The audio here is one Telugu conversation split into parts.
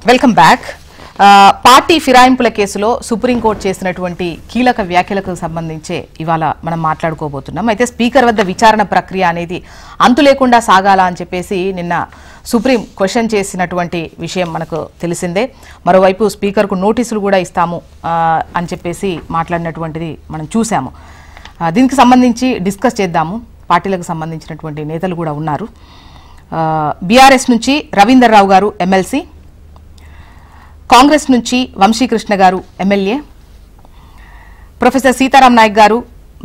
Welcome back. పార్టీ ఫిరాయింపుల కేసులో సుప్రీంకోర్టు చేసినటువంటి కీలక వ్యాఖ్యలకు సంబంధించి ఇవాళ మనం మాట్లాడుకోబోతున్నాం. అయితే స్పీకర్ వద్ద విచారణ ప్రక్రియ అనేది అంతు లేకుండా సాగాల అని చెప్పేసి నిన్న సుప్రీం క్వశ్చన్ చేసినటువంటి విషయం మనకు తెలిసిందే. మరోవైపు స్పీకర్కు నోటీసులు కూడా ఇస్తాము అని చెప్పేసి మాట్లాడినటువంటిది మనం చూసాము. దీనికి సంబంధించి డిస్కస్ చేద్దాము. పార్టీలకు సంబంధించినటువంటి నేతలు కూడా ఉన్నారు. బీఆర్ఎస్ నుంచి రవీందర్ రావు గారు ఎమ్మెల్సీ, కాంగ్రెస్ నుంచి వంశీకృష్ణ గారు ఎమ్మెల్యే, ప్రొఫెసర్ సీతారాం నాయక్ గారు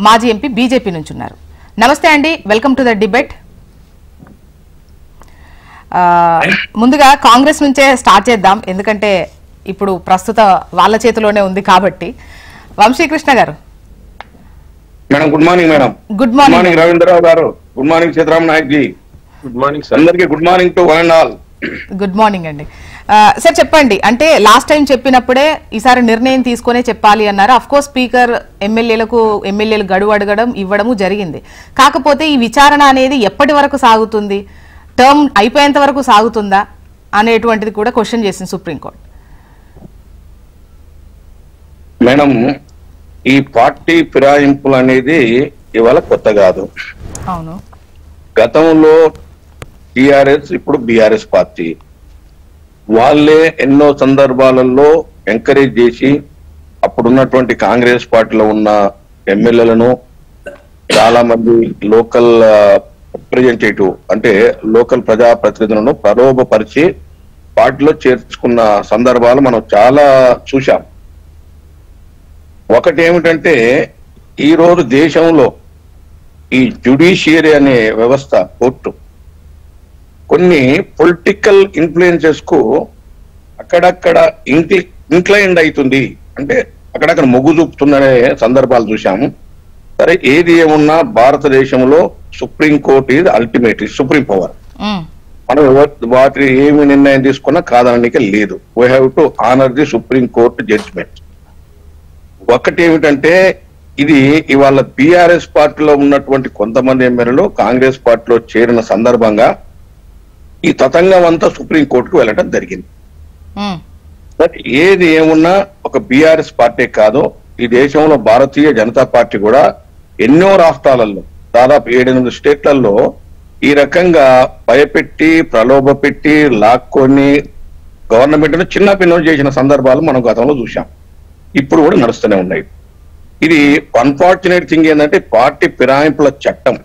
మాజీ ఎంపీ బీజేపీ నుంచి ఉన్నారు. నమస్తే అండి, వెల్కమ్ టు ద డిబేట్. ముందుగా కాంగ్రెస్ నుంచే స్టార్ట్ చేద్దాం, ఎందుకంటే ఇప్పుడు ప్రస్తుత వాళ్ళ చేతిలోనే ఉంది కాబట్టి. వంశీకృష్ణ గారు. Madam good morning. Madam good morning. Ravindra Rao గారు good morning. Sitaram Nayak ji good morning sir. అందరికీ good morning to one and all. Good morning అండి. సార్ చెప్పండి, అంటే లాస్ట్ టైం చెప్పినప్పుడే ఈసారి నిర్ణయం తీసుకునే చెప్పాలి అన్నారు. అఫ్ కోర్స్ స్పీకర్ ఎమ్మెల్యేలు గడువు అడగడం ఇవ్వడము జరిగింది. కాకపోతే ఈ విచారణ అనేది ఎప్పటి వరకు సాగుతుంది, టర్మ్ అయిపోయేంత వరకు సాగుతుందా అనేటువంటిది కూడా క్వశ్చన్ చేసింది సుప్రీంకోర్టు. మేడం ఈ పార్టీ ఫిరాయింపులు అనేది ఇవాళ కొత్త కాదు. అవును, గతంలో టిఆర్ఎస్ ఇప్పుడు బీఆర్ఎస్ పార్టీ వాళ్ళే ఎన్నో సందర్భాలలో ఎంకరేజ్ చేసి అప్పుడున్నటువంటి కాంగ్రెస్ పార్టీలో ఉన్న ఎమ్మెల్యేలను చాలా మంది లోకల్ రిప్రజెంటేటివ్ అంటే లోకల్ ప్రజాప్రతినిధులను ప్రలోభపరిచి పార్టీలో చేర్చుకున్న సందర్భాలు మనం చాలా చూశాం. ఒకటి ఏమిటంటే ఈ రోజు దేశంలో ఈ జ్యుడిషియరీ అనే వ్యవస్థ, కోర్టు కొన్ని పొలిటికల్ ఇన్ఫ్లుయెన్సెస్ కు అక్కడక్కడ ఇంక్లైండ్ అవుతుంది, అంటే అక్కడక్కడ మొగ్గు చూపుతుందనే సందర్భాలు చూశాము. సరే ఏది ఏమున్నా భారతదేశంలో సుప్రీంకోర్టు ఇది అల్టిమేట్, సుప్రీం పవర్. మనం వాటి ఏమి నిర్ణయం తీసుకున్నా కాదనడానికి లేదు. We have to honour the supreme court judgment. ఒకటి ఏమిటంటే ఇది ఇవాళ బీఆర్ఎస్ పార్టీలో ఉన్నటువంటి కొంతమంది ఎమ్మెల్యేలు కాంగ్రెస్ పార్టీలో చేరిన సందర్భంగా ఈ తతంగం అంతా సుప్రీంకోర్టుకు వెళ్ళడం జరిగింది. ఏది ఏమున్నా ఒక బీఆర్ఎస్ పార్టీ కాదు, ఈ దేశంలో భారతీయ జనతా పార్టీ కూడా ఎన్నో రాష్ట్రాలలో దాదాపు 7-8 స్టేట్లలో ఈ రకంగా భయపెట్టి ప్రలోభ పెట్టి లాక్కొని గవర్నమెంట్ ను చిన్న పిన్నలు చేసిన సందర్భాలు మనం గతంలో చూసాం, ఇప్పుడు కూడా నడుస్తూనే ఉన్నాయి. ఇది అన్ఫార్చునేట్ థింగ్ ఏంటంటే పార్టీ ఫిరాయింపుల చట్టం,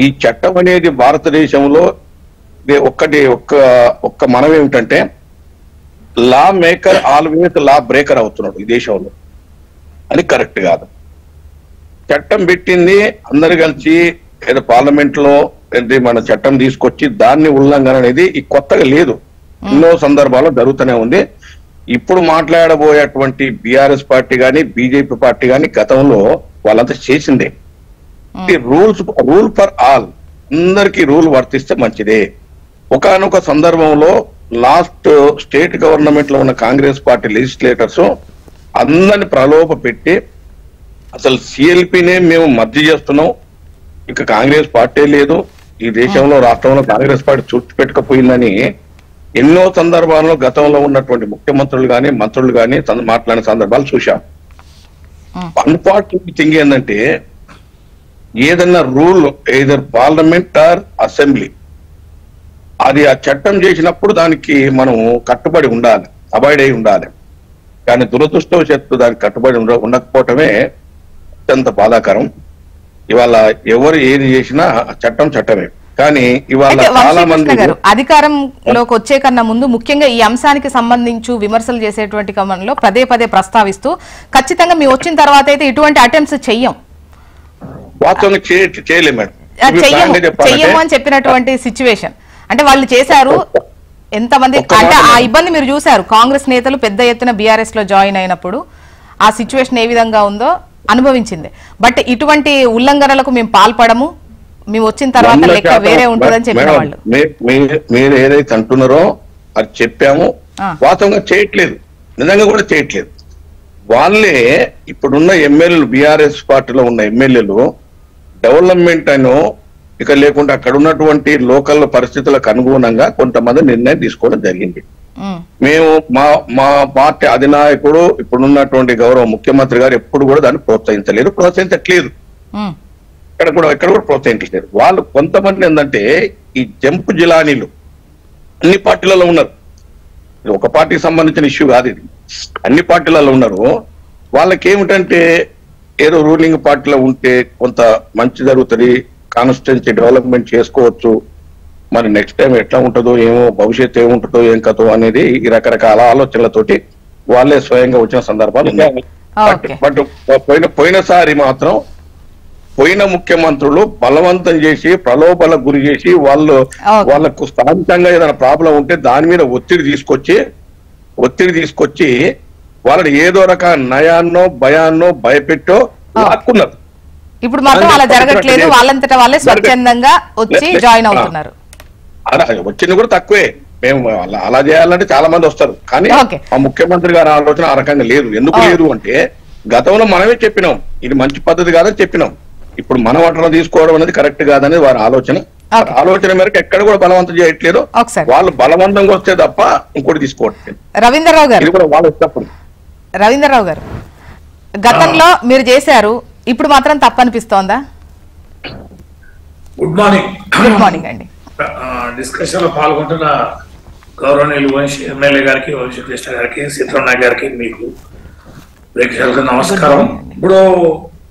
ఈ చట్టం అనేది భారతదేశంలో ఒక్క మనం ఏమిటంటే లా మేకర్ ఆల్వేస్ లా బ్రేకర్ అవుతున్నాడు ఈ దేశంలో. అది కరెక్ట్ కాదు. చట్టం పెట్టింది అందరు కలిసి ఏదో పార్లమెంట్ లో మన చట్టం తీసుకొచ్చి దాన్ని ఉల్లంఘన అనేది ఈ కొత్తగా లేదు, ఎన్నో సందర్భాల్లో జరుగుతూనే ఉంది. ఇప్పుడు మాట్లాడబోయేటువంటి బీఆర్ఎస్ పార్టీ కానీ బీజేపీ పార్టీ కానీ గతంలో వాళ్ళంతా చేసిందే. రూల్ ఫర్ ఆల్, అందరికీ రూల్ వర్తిస్తే మంచిదే. ఒకానొక సందర్భంలో లాస్ట్ స్టేట్ గవర్నమెంట్ లో ఉన్న కాంగ్రెస్ పార్టీ లెజిస్లేటర్స్ అందరిని ప్రలోభ పెట్టి అసలు సిఎల్పినే మేము మద్దతు చేస్తున్నాం, ఇక కాంగ్రెస్ పార్టీ లేదు ఈ దేశంలో, రాష్ట్రంలో కాంగ్రెస్ పార్టీ చుట్టుపెట్టకపోయిందని ఎన్నో సందర్భాల్లో గతంలో ఉన్నటువంటి ముఖ్యమంత్రులు కానీ మంత్రులు కానీ మాట్లాడిన సందర్భాలు చూశాం. అన్ఫార్చునేట్ థింగ్ ఏంటంటే ఏదన్నా rule either parliament are assembly అది ఆ చట్టం చేసినప్పుడు దానికి మనం కట్టుబడి ఉండాలి, అవాయిడ్ అయి ఉండాలి. కానీ దురదృష్టవశాత్తు దానికి కట్టుబడి ఉండకపోవటమే అత్యంత బాధాకరం. ఇవాళ ఎవరు ఏది చేసినా చట్టం చట్టమే. కానీ ఇవాళ చాలా మంది అధికారంలోకి వచ్చే కన్నా ముందు ముఖ్యంగా ఈ అంశానికి సంబంధించి విమర్శలు చేసేటువంటి క్రమంలో పదే పదే ప్రస్తావిస్తూ ఖచ్చితంగా మీ వచ్చిన తర్వాత అయితే ఇటువంటి అటెంప్ట్స్ చెయ్యం, వాస్తవంగా చేయలేము చెయ్యము అని చెప్పినటువంటి సిచ్యువేషన్. అంటే వాళ్ళు చేశారు, ఎంతమంది అంటే ఆ ఇబ్బంది మీరు చూశారు. కాంగ్రెస్ నేతలు పెద్ద ఎత్తున బీఆర్ఎస్ లో జాయిన్ అయినప్పుడు ఆ సిచ్యువేషన్ ఏ విధంగా ఉందో అనుభవించింది. బట్ ఇటువంటి ఉల్లంఘనలకు మేము పాల్పడము, మేము వచ్చిన తర్వాత లెక్క వేరే ఉంటుందని చెప్పిన వాళ్ళు. మీరు ఏదైతే అంటున్నారో అది చెప్పాము, వాస్తవంగా చేయట్లేదు, నిజంగా కూడా చేయట్లేదు. వాళ్ళే ఇప్పుడున్న ఎమ్మెల్యేలు, బీఆర్ఎస్ పార్టీలో ఉన్న ఎమ్మెల్యేలు డెవలప్మెంట్ అనో ఇక లేకుండా అక్కడ ఉన్నటువంటి లోకల్ పరిస్థితులకు అనుగుణంగా కొంతమంది నిర్ణయం తీసుకోవడం జరిగింది. మేము మా పార్టీ అధినాయకుడు ఇప్పుడున్నటువంటి గౌరవ ముఖ్యమంత్రి గారు ఎప్పుడు కూడా దాన్ని ప్రోత్సహించట్లేదు. ఎక్కడ కూడా ప్రోత్సహించలేదు. వాళ్ళు కొంతమంది ఏంటంటే ఈ జంపు జిలానీలు అన్ని పార్టీలలో ఉన్నారు. ఇది ఒక పార్టీకి సంబంధించిన ఇష్యూ కాదు, ఇది అన్ని పార్టీలలో ఉన్నారు. వాళ్ళకి ఏమిటంటే ఏదో రూలింగ్ పార్టీలో ఉంటే కొంత మంచి జరుగుతుంది, కాన్స్టిట్యున్సీ డెవలప్మెంట్ చేసుకోవచ్చు, మరి నెక్స్ట్ టైం ఎట్లా ఉంటుందో ఏమో, భవిష్యత్తు ఏముంటుందో ఏం కథో అనేది ఈ రకరకాల ఆలోచనలతోటి వాళ్ళే స్వయంగా వచ్చిన సందర్భాలు ఉన్నాయి. బట్ పోయినసారి మాత్రం పోయిన ముఖ్యమంత్రులు బలవంతం చేసి ప్రలోభాలకు గురి చేసి వాళ్ళకు స్థానికంగా ఏదైనా ప్రాబ్లం ఉంటే దాని మీద ఒత్తిడి తీసుకొచ్చి వాళ్ళని ఏదో రకం నయాన్నో భయాన్నో భయపెట్టో లాక్కున్నారు. ఇప్పుడు మాత్రం అలా జరగట్లేదు, వాళ్ళంతటా వాళ్ళే స్వచ్ఛందంగా వచ్చి జాయిన్ అవుతున్నారు. వచ్చింది కూడా తక్కువే. మేము అలా చేయాలంటే చాలా మంది వస్తారు, కానీ ఆ ముఖ్యమంత్రి గారి ఆలోచన ఆ రకంగా లేదు. ఎందుకు లేదు అంటే గతంలో మనమే చెప్పినాం ఇది మంచి పద్ధతి కాదని చెప్పినాం. ఇప్పుడు మనం అట్లా తీసుకోవడం అనేది కరెక్ట్ కాదనేది వారి ఆలోచన మేరకు ఎక్కడ కూడా బలవంతం చేయట్లేదు. వాళ్ళు బలవంతంగా వస్తే తప్ప ఇంకోటి తీసుకోవట్లేదు. రవీంద్రరావు గారు, రవీంద్రరావు గారు, గతంలో మీరు చేశారు, ఇప్పుడు మాత్రం తప్పనిపిస్తోందా? Good morning. గుడ్ మార్నింగ్ అండి. డిస్కషన్ లో పాల్గొంటున్న గౌరవనీయులు వంశీ ఎమ్మెల్యే గారికి, వంశీ కృష్ణ గారికి, సీతారామయ్య గారికి, మీకు ప్రేక్షకులకు నమస్కారం. ఇప్పుడు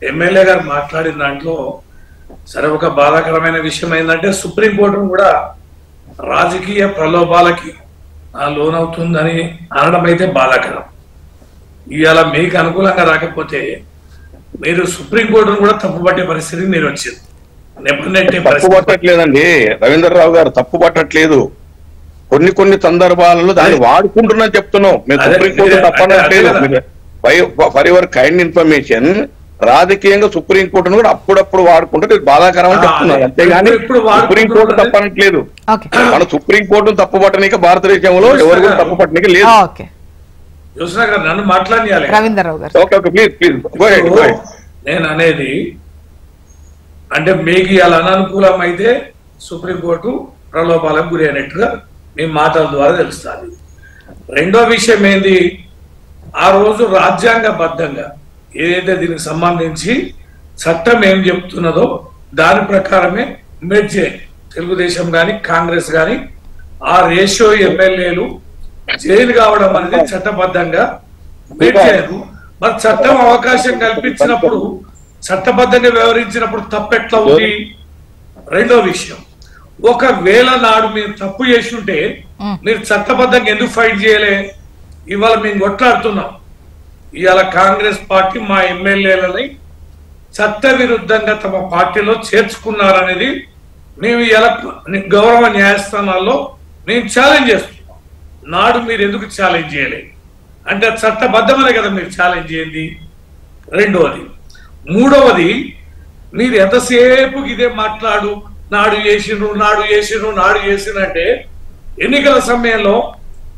ఎమ్మెల్యే గారు మాట్లాడిన దాంట్లో సరే ఒక బాధాకరమైన విషయం ఏంటంటే సుప్రీంకోర్టును కూడా రాజకీయ ప్రలోభాలకి లోనవుతుందని అనడం అయితే బాధాకరం. ఇవాళ మీకు అనుకూలంగా రాకపోతే మీరు సుప్రీంకోర్టును కూడా తప్పుపట్టే పరిస్థితికి మీరు వచ్చింది. తప్పు పట్టట్లేదండి రవీంద్రరావు గారు, తప్పు పట్టట్లేదు. కొన్ని సందర్భాలలో దాన్ని వాడుకుంటున్నా చెప్తున్నాం. మేము సుప్రీంకోర్టు తప్పనట్లేదు. ఫర్ యువర్ కైండ్ ఇన్ఫర్మేషన్, రాజకీయంగా సుప్రీంకోర్టును కూడా అప్పుడప్పుడు వాడుకుంటే బాధాకరం అని చెప్తున్నారు, అంతేగాని సుప్రీంకోర్టు తప్పనట్లేదు. మన సుప్రీంకోర్టును తప్పు పట్టనీక భారతదేశంలో ఎవరు కూడా తప్పు పట్టనీక లేదు. నన్ను మాట్లాడాలి. నేను అనేది అంటే మీకు ఇలా అననుకూలం అయితే సుప్రీంకోర్టు ప్రలోభాలకు గురి అయినట్టుగా మీ మాటల ద్వారా తెలుస్తుంది. రెండో విషయం ఏంది, ఆ రోజు రాజ్యాంగబద్ధంగా ఏదైతే దీనికి సంబంధించి చట్టం ఏం చెప్తున్నదో దాని ప్రకారమే మెర్జే తెలుగుదేశం కానీ కాంగ్రెస్ కానీ ఆ రేషియో ఎమ్మెల్యేలు జైలు కావడం అనేది చట్టబద్ధంగా మెర్జేరు. మరి చట్టం అవకాశం కల్పించినప్పుడు, చట్టబద్ధంగా వ్యవహరించినప్పుడు తప్పెట్లా ఉంది? రెండో విషయం, ఒకవేళ నాడు మీరు తప్పు చేసి ఉంటే మీరు చట్టబద్ధంగా ఎందుకు ఫైట్ చేయలే? ఇవాళ మేము కొట్లాడుతున్నాం. ఇవాళ కాంగ్రెస్ పార్టీ మా ఎమ్మెల్యేలని చట్ట విరుద్ధంగా తమ పార్టీలో చేర్చుకున్నారనేది మేము ఇలా గౌరవ న్యాయస్థానాల్లో మేము ఛాలెంజ్ చేస్తున్నాం. నాడు మీరు ఎందుకు ఛాలెంజ్ చేయలేదు అంటే చట్టబద్ధమనే కదా మీరు ఛాలెంజ్ చేయండి. రెండవది. మూడవది, మీరు ఎంతసేపు ఇదే మాట్లాడు, నాడు చేసినంటే ఎన్నికల సమయంలో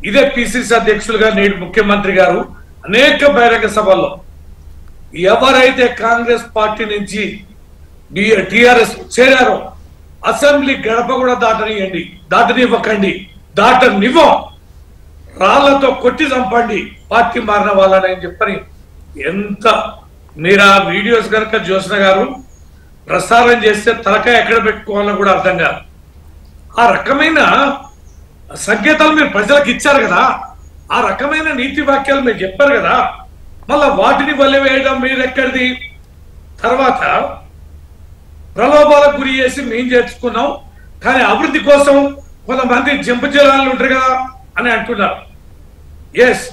ఇదే పిసిసి అధ్యక్షులుగా నేడు ముఖ్యమంత్రి గారు అనేక బహిరంగ సభల్లో ఎవరైతే కాంగ్రెస్ పార్టీ నుంచి టిఆర్ఎస్ చేరారో అసెంబ్లీ గడప కూడా దాటనివ్వకండి, దాటనివ్వం, రాళ్లతో కొట్టి చంపండి పార్టీ మారిన వాళ్ళని చెప్పని ఎంత మీరు ఆ వీడియోస్ కనుక జ్యోత్స్న గారు ప్రసారం చేస్తే తలకాయ ఎక్కడ పెట్టుకోవాలో కూడా అర్థం కాదు. ఆ రకమైన సంకేతాలు మీరు ప్రజలకు ఇచ్చారు కదా, ఆ రకమైన నీతి వాక్యాలు మీరు చెప్పారు కదా, మళ్ళా వాటిని వల్లవేయడం మీరెక్కడిది? తర్వాత ప్రలోభాలకు గురి చేసి మేము చేర్చుకున్నాం, కానీ అభివృద్ధి కోసం కొంతమంది జంపు జిల్లాలు ఉంటారు కదా అని అంటున్నారు. ఎస్,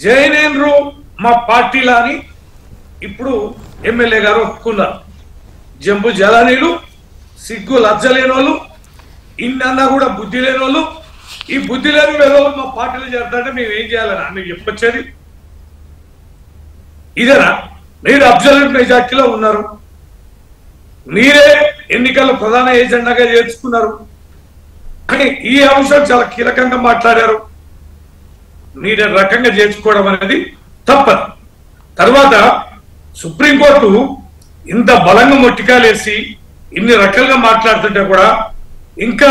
జైనేంద్రు మా పార్టీలా అని ఇప్పుడు ఎమ్మెల్యే గారు ఒప్పుకున్నారు. జంపు జలానీలు, సిగ్గు లజ్జలేని వాళ్ళు, ఇన్నన్నా కూడా బుద్ధి లేని వాళ్ళు, ఈ బుద్ధి లేని వేరే మా పార్టీలో చేరుతారంటే మేము ఏం చేయాలన్నా మీకు చెప్పొచ్చేది ఇదేనా? మీరు అబ్జల్యూట్ మెజార్టీలో ఉన్నారు, మీరే ఎన్నికల ప్రధాన ఏజెండాగా చేర్చుకున్నారు, కానీ ఈ అంశం చాలా కీలకంగా మాట్లాడారు. మీరే రకంగా చేర్చుకోవడం అనేది తప్పదు. తర్వాత సుప్రీంకోర్టు ఇంత బలంగా మొట్టికాలేసి ఇన్ని రకాలుగా మాట్లాడుతుంటే కూడా ఇంకా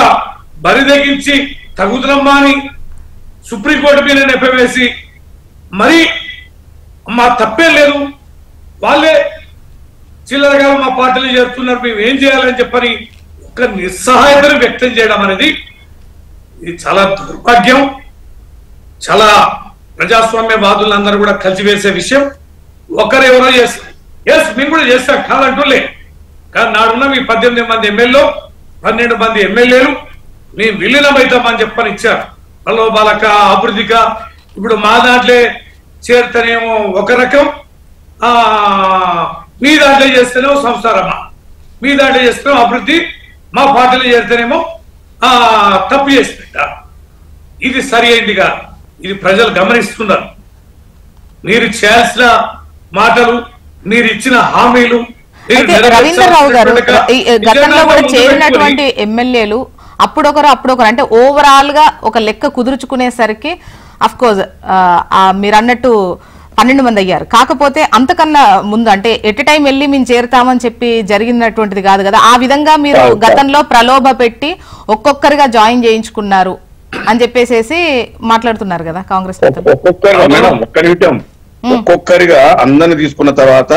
బరిదగించి తగుదలమ్మా అని సుప్రీంకోర్టు మీద నెపం వేసి మరి మా తప్పే లేదు, వాళ్ళే చిల్లరగా మా పార్టీలు చేరుతున్నారు, మేము ఏం చేయాలని చెప్పని ఒక నిస్సహాయతను వ్యక్తం చేయడం అనేది ఇది చాలా దుర్భాగ్యం, చాలా ప్రజాస్వామ్యవాదులందరూ కూడా కలిసివేసే విషయం. ఒకరెవరో చేస్తారు, ఎస్ మేము కూడా చేస్తాం కాదంటూలే, కానీ నాడున్న మీ 18 మంది ఎమ్మెల్యేలు 12 మంది ఎమ్మెల్యేలు మేము విలీనమవుతామని చెప్పని ఇచ్చారు. ప్రలోభాలక అభివృద్ధిక ఇప్పుడు మా దాంట్లో చేరితేనేమో ఒక రకం, మీ దాంట్లో చేస్తేనేమో సంసారమా, మీ దాంట్లో చేస్తేనేమో అభివృద్ధి, మా పార్టీలో చేరితేనేమో తప్పు చేసి పెట్టారు. ఇది సరి అయింది కాదు, ఇది ప్రజలు గమనిస్తున్నారు. మీరు చేయాల్సిన మాటలు, మీరు ఇచ్చిన హామీలు. రవీంద్రరావు గారు, గతంలో కూడా చేరినటువంటి ఎమ్మెల్యేలు అప్పుడొకరు అంటే ఓవరాల్ గా ఒక లెక్క కుదుర్చుకునేసరికి అఫ్ కోర్స్ మీరు అన్నట్టు 12 మంది అయ్యారు. కాకపోతే అంతకన్నా ముందు అంటే ఎట్ టైం వెళ్ళి మేము చేరుతామని చెప్పి జరిగినటువంటిది కాదు కదా. ఆ విధంగా మీరు గతంలో ప్రలోభ పెట్టి ఒక్కొక్కరిగా జాయిన్ చేయించుకున్నారు అని చెప్పేసి మాట్లాడుతున్నారు కదా కాంగ్రెస్ ఒక్కొక్కరిగా అందరిని తీసుకున్న తర్వాత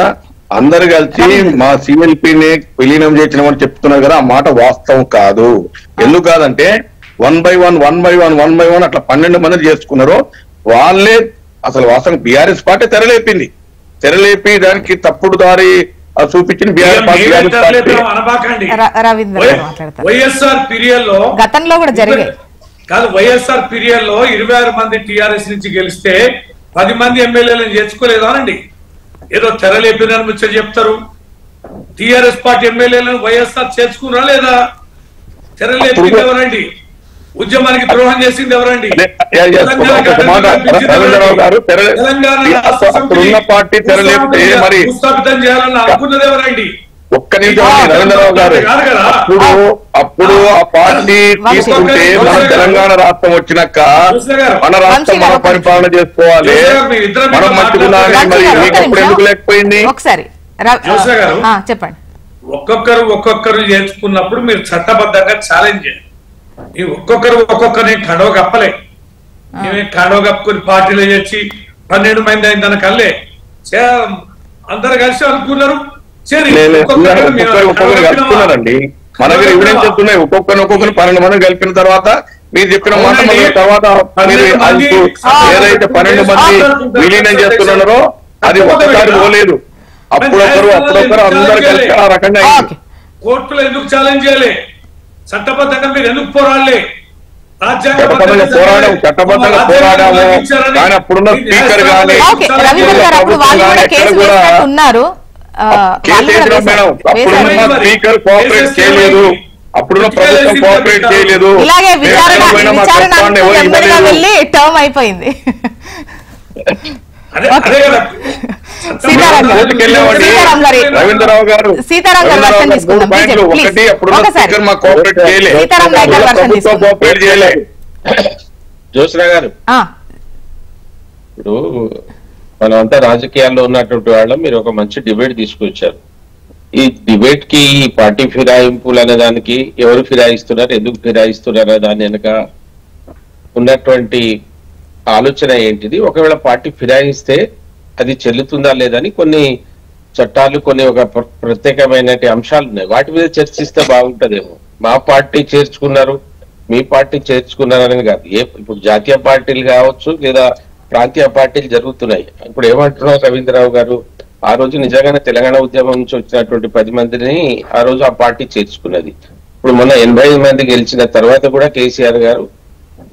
అందరు కలిసి మా సిఎల్పిని విలీనం చేసినామని చెప్తున్నారు కదా, ఆ మాట వాస్తవం కాదు. ఎందుకు కాదంటే 1 by 1 అట్లా 12 మంది చేసుకున్నారు. వాళ్ళే అసలు వాస్తవం బీఆర్ఎస్ పార్టీ తెరలేపి దానికి తప్పుడు దారి చూపించిన బీఆర్ఎస్ పార్టీ వైఎస్ఆర్ పీరియడ్ లో గతంలో కూడా జరిగాయి కాదు. వైఎస్ఆర్ పీరియడ్ లో 26 మంది టీఆర్ఎస్ నుంచి గెలిస్తే 10 మంది ఎమ్మెల్యేలను చేర్చుకోలేదా అండి? ఏదో తెరలేపిన ముచ్చట చెప్తారు. టీఆర్ఎస్ పార్టీ ఎమ్మెల్యేలను వైఎస్ఆర్ చేర్చుకున్నా లేదా? తెరలేపింది ఎవరండి? ఉద్యమానికి ద్రోహం చేసింది ఎవరండి? భూస్థాపితం చేయాలని అనుకున్నది ఎవరండి? ఒక్క నిమిషం రవీంద్రరావు గారు, అప్పుడు ఆ పార్టీ తీసుకుంటే మన తెలంగాణ రాష్ట్రం వచ్చినాక మన రాష్ట్రం మన పరిపాలన చేసుకోవాలి, మనం మంచిగున్నారని మరి మీకు అప్పుడు ఎందుకు లేకపోయింది? ఒకసారి చెప్పండి. ఒక్కొక్కరు చేర్చుకున్నప్పుడు మీరు చట్టబద్ధంగా ఛాలెంజ్ చేయండి. ఈ ఒక్కొక్కరిని కండవ కప్పలే, మేమే కండవ కప్పుకొని పార్టీలో చేర్చి 12 మంది అయిన దానికల్లే అందరు కలిసి అనుకున్నారు. కలుపుతున్నారండి మన దగ్గర ఎవిడెన్స్ చెప్తున్నాయి. ఒక్కొక్కరిని 12 మంది కలిపిన తర్వాత మీరు చెప్పిన మాట తర్వాత ఏదైతే 12 మంది విలీనం చేస్తున్నారో అది ఒక్కసారి పోలేదు. అప్పుడొకరు అందరు కలిసి ఆ రకంగా కోర్టులో ఎందుకు ఛాలెంజ్ చేయాలి? చట్టబద్ధంగా మీరు ఎందుకు పోరాడలే? చట్టబద్ధంగా పోరాడాము. కానీ అప్పుడున్న స్పీకర్ కానీ స్పీకర్ కోఆపరేట్ చేయలేదు, అప్పుడున్న ప్రభుత్వం కోఆపరేట్ చేయలేదు. అయిపోయింది. రవీంద్రరావు గారు ఒకటి అప్పుడున్న స్పీకర్ మా కోఆపరేట్ చేయలేదు, ప్రభుత్వం కోఆపరేట్ చేయలేదు. జ్యోత్స్న గారు, ఇప్పుడు మనమంతా రాజకీయాల్లో ఉన్నటువంటి వాళ్ళం, మీరు ఒక మంచి డిబేట్ తీసుకొచ్చారు. ఈ డిబేట్ కి ఈ పార్టీ ఫిరాయింపులు అనే దానికి ఎవరు ఫిరాయిస్తున్నారు, ఎందుకు ఫిరాయిస్తున్నారు అనే దాని వెనుక ఉన్నటువంటి ఆలోచన ఏంటిది? ఒకవేళ పార్టీ ఫిరాయిస్తే అది చెల్లుతుందా లేదని కొన్ని చట్టాలు, కొన్ని ఒక ప్రత్యేకమైన అంశాలు ఉన్నాయి. వాటి మీద చర్చిస్తే బాగుంటదేమో. మా పార్టీ చేర్చుకున్నారు, మీ పార్టీ చేర్చుకున్నారని కాదు. ఇప్పుడు జాతీయ పార్టీలు కావచ్చు లేదా ప్రాంతీయ పార్టీలు జరుగుతున్నాయి. ఇప్పుడు ఏమంటున్నారు రవీంద్రరావు గారు, ఆ రోజు నిజంగానే తెలంగాణ ఉద్యమం నుంచి వచ్చినటువంటి 10 మందిని ఆ రోజు ఆ పార్టీ చేర్చుకున్నది. ఇప్పుడు మొన్న 85 మంది గెలిచిన తర్వాత కూడా కేసీఆర్ గారు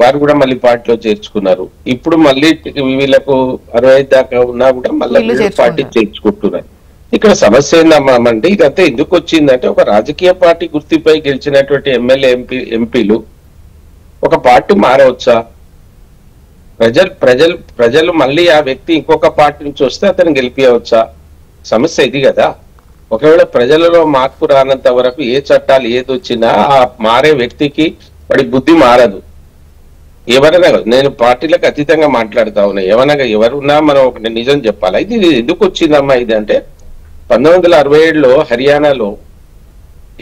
వారు కూడా మళ్ళీ పార్టీలో చేర్చుకున్నారు. ఇప్పుడు మళ్ళీ వీళ్ళకు 65 దాకా ఉన్నా కూడా మళ్ళీ పార్టీ చేర్చుకుంటున్నారు. ఇక్కడ సమస్య ఏందమ్మంటే ఇదంతా ఎందుకు వచ్చిందంటే ఒక రాజకీయ పార్టీ గుర్తిపై గెలిచినటువంటి ఎమ్మెల్యే ఎంపీలు ఒక పార్టీ మారవచ్చా? ప్రజలు మళ్ళీ ఆ వ్యక్తి ఇంకొక పార్టీ నుంచి వస్తే అతను గెలిపించవచ్చా? సమస్య ఇది కదా. ఒకవేళ ప్రజలలో మార్పు రానంత వరకు ఏ చట్టాలు ఏది వచ్చినా ఆ మారే వ్యక్తికి వాడి బుద్ధి మారదు. ఎవరైనా, నేను పార్టీలకు అతీతంగా మాట్లాడుతా ఉన్నా, ఎవరున్నా మనం ఒక నిజం చెప్పాలి. ఇది ఎందుకు వచ్చిందమ్మా ఇది అంటే 1967లో హర్యానాలో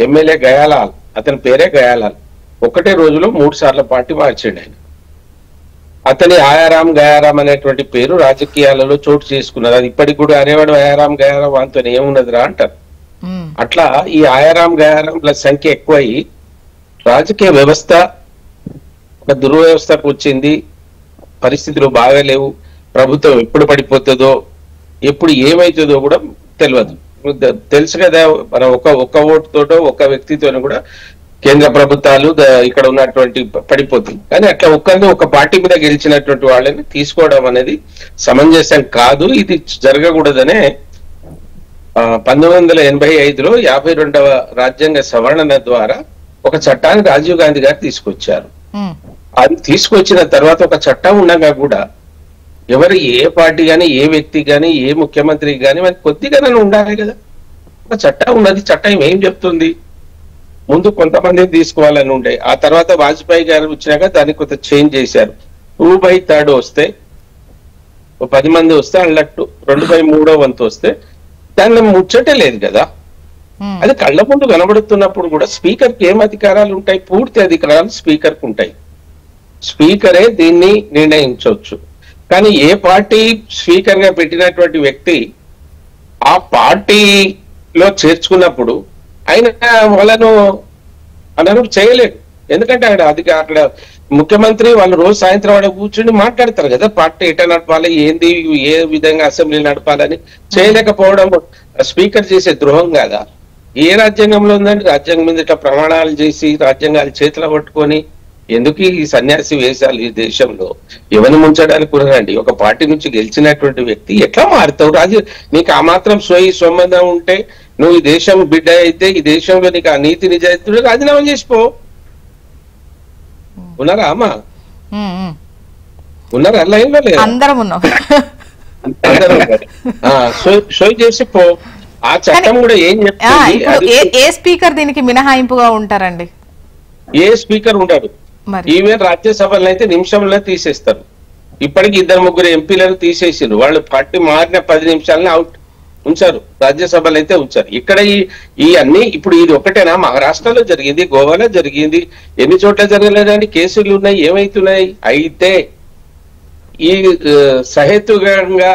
ఎమ్మెల్యే గయాలాల్, అతని పేరే గయాలాల్, ఒకటే రోజులో 3 సార్లు పార్టీ మార్చిండు ఆయన. అతని ఆయారాం గయారాం అనేటువంటి పేరు రాజకీయాలలో చోటు చేసుకున్నారు. అది ఇప్పటికి కూడా అనేవాడు ఆయారాం గయారాం అంతో ఏమున్నదిరా అంటారు. అట్లా ఈ ఆయారాం గయారాంల సంఖ్య ఎక్కువై రాజకీయ వ్యవస్థ ఒక దుర్వ్యవస్థకు వచ్చింది. పరిస్థితులు బాగాలేవు. ప్రభుత్వం ఎప్పుడు పడిపోతుందో ఎప్పుడు ఏమైతుందో కూడా తెలియదు. తెలుసు కదా, మనం ఒక్క ఓటుతోటో ఒక్క వ్యక్తితోనో కూడా కేంద్ర ప్రభుత్వాలు ఇక్కడ ఉన్నటువంటి పడిపోతుంది. కానీ అట్లా ఒక పార్టీ మీద గెలిచినటువంటి వాళ్ళని తీసుకోవడం అనేది సమంజసం కాదు. ఇది జరగకూడదనే 1985లో 52వ రాజ్యాంగ సవరణ ద్వారా ఒక చట్టాన్ని రాజీవ్ గాంధీ గారు తీసుకొచ్చారు. అది తీసుకొచ్చిన తర్వాత ఒక చట్టం ఉండగా కూడా ఎవరు ఏ పార్టీ గాని ఏ వ్యక్తి గాని ఏ ముఖ్యమంత్రి గాని మనకి కొద్దిగానే ఉండాలి కదా. ఒక చట్టం ఉన్నది. చట్టం ఏం చెప్తుంది? ముందు కొంతమంది తీసుకోవాలని ఉండే, ఆ తర్వాత వాజ్పేయి గారు వచ్చినాక దాన్ని కొంత చేంజ్ చేశారు. 2/3 వస్తే 10 మంది వస్తే అన్నట్టు 2/3 వంతు వస్తే దానిలో ముచ్చటే లేదు కదా. అది కళ్ళ ముందు కనబడుతున్నప్పుడు కూడా స్పీకర్ కి ఏం అధికారాలు ఉంటాయి? పూర్తి అధికారాలు స్పీకర్ కు ఉంటాయి. స్పీకరే దీన్ని నిర్ణయించవచ్చు. కానీ ఏ పార్టీ స్పీకర్ గా పెట్టినటువంటి వ్యక్తి ఆ పార్టీలో చేర్చుకున్నప్పుడు ఆయన వాళ్ళను అనను చేయలేడు. ఎందుకంటే అక్కడ ముఖ్యమంత్రి వాళ్ళు రోజు సాయంత్రం వాడు కూర్చుని మాట్లాడతారు కదా, పార్టీ ఎట్లా నడపాలి, ఏంది, ఏ విధంగా అసెంబ్లీ నడపాలని. చేయలేకపోవడం స్పీకర్ చేసే ద్రోహం కాదా? ఏ రాజ్యాంగంలో ఉందండి? రాజ్యాంగం మీద ఇట్లా ప్రమాణాలు చేసి రాజ్యాంగాలు చేతిలో పట్టుకొని ఎందుకు ఈ సన్యాసి వేషాలు ఈ దేశంలో? ఎవరిని ముంచడానికి కుదరండి. ఒక పార్టీ నుంచి గెలిచినటువంటి వ్యక్తి ఎట్లా మారుతావు? నీకు ఆ మాత్రం సొమ్మందం ఉంటే నువ్వు ఈ దేశం బిడ్డ అయితే ఈ దేశంలో నీకు ఆ నీతి నిజాయితీ రాజీనామా చేసిపో. ఉన్నారా అమ్మా? ఉన్నారా? లైన్ లో లేదు, అందరం ఉన్నాం. షోయ్ చేసి పో. ఆ చట్టం కూడా ఏం చెప్తుంది? ఏ స్పీకర్ దీనికి మినహాయింపుగా ఉంటారండి? ఏ స్పీకర్ ఉండడు. ఈవెన్ రాజ్యసభలో అయితే నిమిషంలో తీసేస్తారు. ఇప్పటికి 2-3 ఎంపీలను తీసేసారు. వాళ్ళు పార్టీ మారిన 10 నిమిషాలని అవుట్ ఉంచారు. రాజ్యసభలో అయితే ఉంచారు. ఇక్కడ ఈ అన్ని ఇప్పుడు ఇది ఒకటేనా? మహారాష్ట్రలో జరిగింది, గోవాలో జరిగింది, ఎన్ని చోట్ల జరగలేదండి. కేసులు ఉన్నాయి, ఏమైతున్నాయి? అయితే ఈ సహేతుకంగా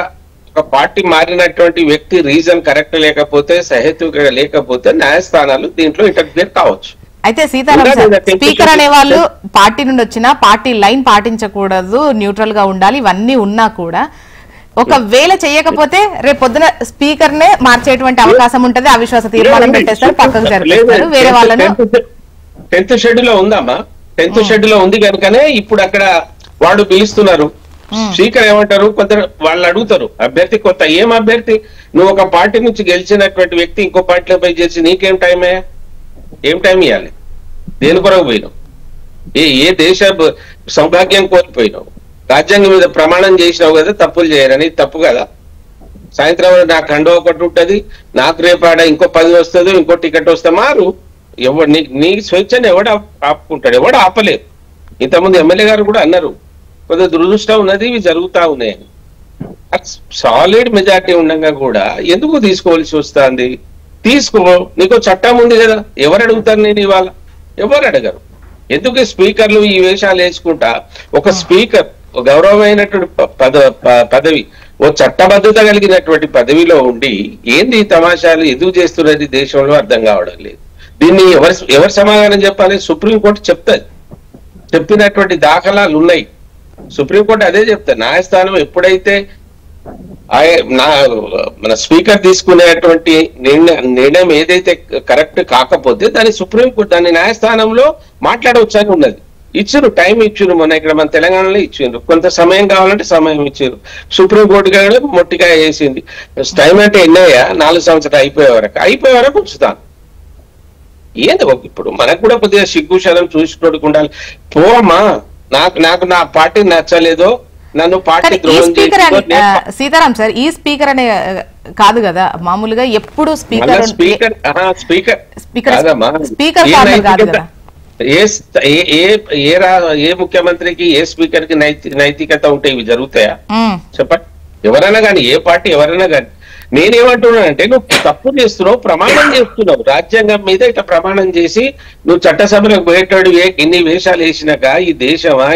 ఒక పార్టీ మారినటువంటి వ్యక్తి రీజన్ కరెక్ట్ లేకపోతే, సహేతుకంగా లేకపోతే న్యాయస్థానాలు దీంట్లో ఇంటర్ఫియర్ కావచ్చు. అయితే సీతారాం సార్, స్పీకర్ అనే వాళ్ళు పార్టీ నుండి వచ్చినా పార్టీ లైన్ పాటించకూడదు, న్యూట్రల్ గా ఉండాలి, ఇవన్నీ ఉన్నా కూడా ఒకవేళ చేయకపోతే రేపు పొద్దున స్పీకర్ నే మార్చేటువంటి అవకాశం ఉంటది. అవిశ్వాస తీర్మానం పెట్టేస్తారు, పక్కకు జరిపిస్తారు, వేరే వాళ్ళను. 10th షెడ్యూల్ లో ఉందమ్మా. 10th షెడ్యూల్ లో ఉంది కనుకనే ఇప్పుడు అక్కడ వాడు పిలుస్తున్నారు. స్పీకర్ ఏమంటారు? కొందరు వాళ్ళు అడుగుతారు అభ్యర్థి కొత్త. ఏం అభ్యర్థి? నువ్వు ఒక పార్టీ నుంచి గెలిచినటువంటి వ్యక్తి ఇంకో పార్టీలో పోయి చేసి నీకేం టైమే? ఏం టైం ఇవ్వాలి? దేని కొరకు పోయినావు? ఏ దేశ సౌభాగ్యం కోల్పోయినావు? రాజ్యాంగం మీద ప్రమాణం చేసినావు కదా తప్పులు చేయరని. తప్పు కదా? సాయంత్రం నాకు కండో ఒకటి ఉంటది, నాకు రేపాడ ఇంకో 10 వస్తుందో ఇంకో టికెట్ వస్తే మారు. ఎవడు నీ స్వేచ్ఛని ఎవడు ఆపుకుంటాడు? ఎవడు ఆపలేదు. ఇంతకుముందు ఎమ్మెల్యే గారు కూడా అన్నారు కొద్దిగా దురదృష్టం ఉన్నది, ఇవి జరుగుతా ఉన్నాయి. సాలిడ్ మెజార్టీ ఉండగా కూడా ఎందుకు తీసుకోవాల్సి వస్తుంది? తీసుకో, నీకు చట్టం ఉంది కదా. ఎవరు అడుగుతారు? నేను ఇవాళ ఎవరు అడగరు. ఎందుకు స్పీకర్లు ఈ వేషాలు వేసుకుంటా? ఒక స్పీకర్ గౌరవమైనటువంటి పదవి, ఓ చట్టబద్ధత కలిగినటువంటి పదవిలో ఉండి ఏంది తమాషాలు ఎందుకు చేస్తున్నది దేశంలో అర్థం కావడం లేదు. దీన్ని ఎవరు సమాధానం చెప్పాలి? సుప్రీంకోర్టు చెప్తాది. చెప్పినటువంటి దాఖలాలు ఉన్నాయి. సుప్రీంకోర్టు అదే చెప్తారు. న్యాయస్థానం ఎప్పుడైతే మన స్పీకర్ తీసుకునేటువంటి నిర్ణయం ఏదైతే కరెక్ట్ కాకపోతే దాన్ని సుప్రీంకోర్టు దాన్ని న్యాయస్థానంలో మాట్లాడవచ్చు అని ఉన్నది. ఇచ్చారు, టైం ఇచ్చారు. ఇక్కడ మన తెలంగాణలో ఇచ్చిండ్రు. కొంత సమయం కావాలంటే సమయం ఇచ్చారు. సుప్రీంకోర్టు గారు మొట్టిగా వేసింది. టైం అంటే ఎన్నయ్యా? 4 సంవత్సరాలు అయిపోయే వరకు ఉంచుతాను. ఏంది ఇప్పుడు మనకు కూడా కొద్దిగా సిగ్గు శరం చూసుకోవడానికి ఉండాలి. పోమ్మా, నాకు నా పార్టీ నచ్చలేదో, నన్ను పార్టీ సీతారాం సార్, ఈ స్పీకర్ అనే కాదు కదా, మామూలుగా ఎప్పుడు స్పీకర్ కాదు కదా. ఏ ముఖ్యమంత్రికి ఏ స్పీకర్ కి నైతికత ఉంటే ఇవి జరుగుతాయా? చెప్పండి. ఎవరైనా కానీ, ఏ పార్టీ ఎవరైనా కానీ నేనేమంటున్నానంటే నువ్వు తప్పు చేస్తున్నావు, ప్రమాణం చేస్తున్నావు. రాజ్యాంగం మీద ఇట్లా ప్రమాణం చేసి నువ్వు చట్టసభలకు పోయేటాడు ఎన్ని వేషాలు వేసినాక ఈ దేశమా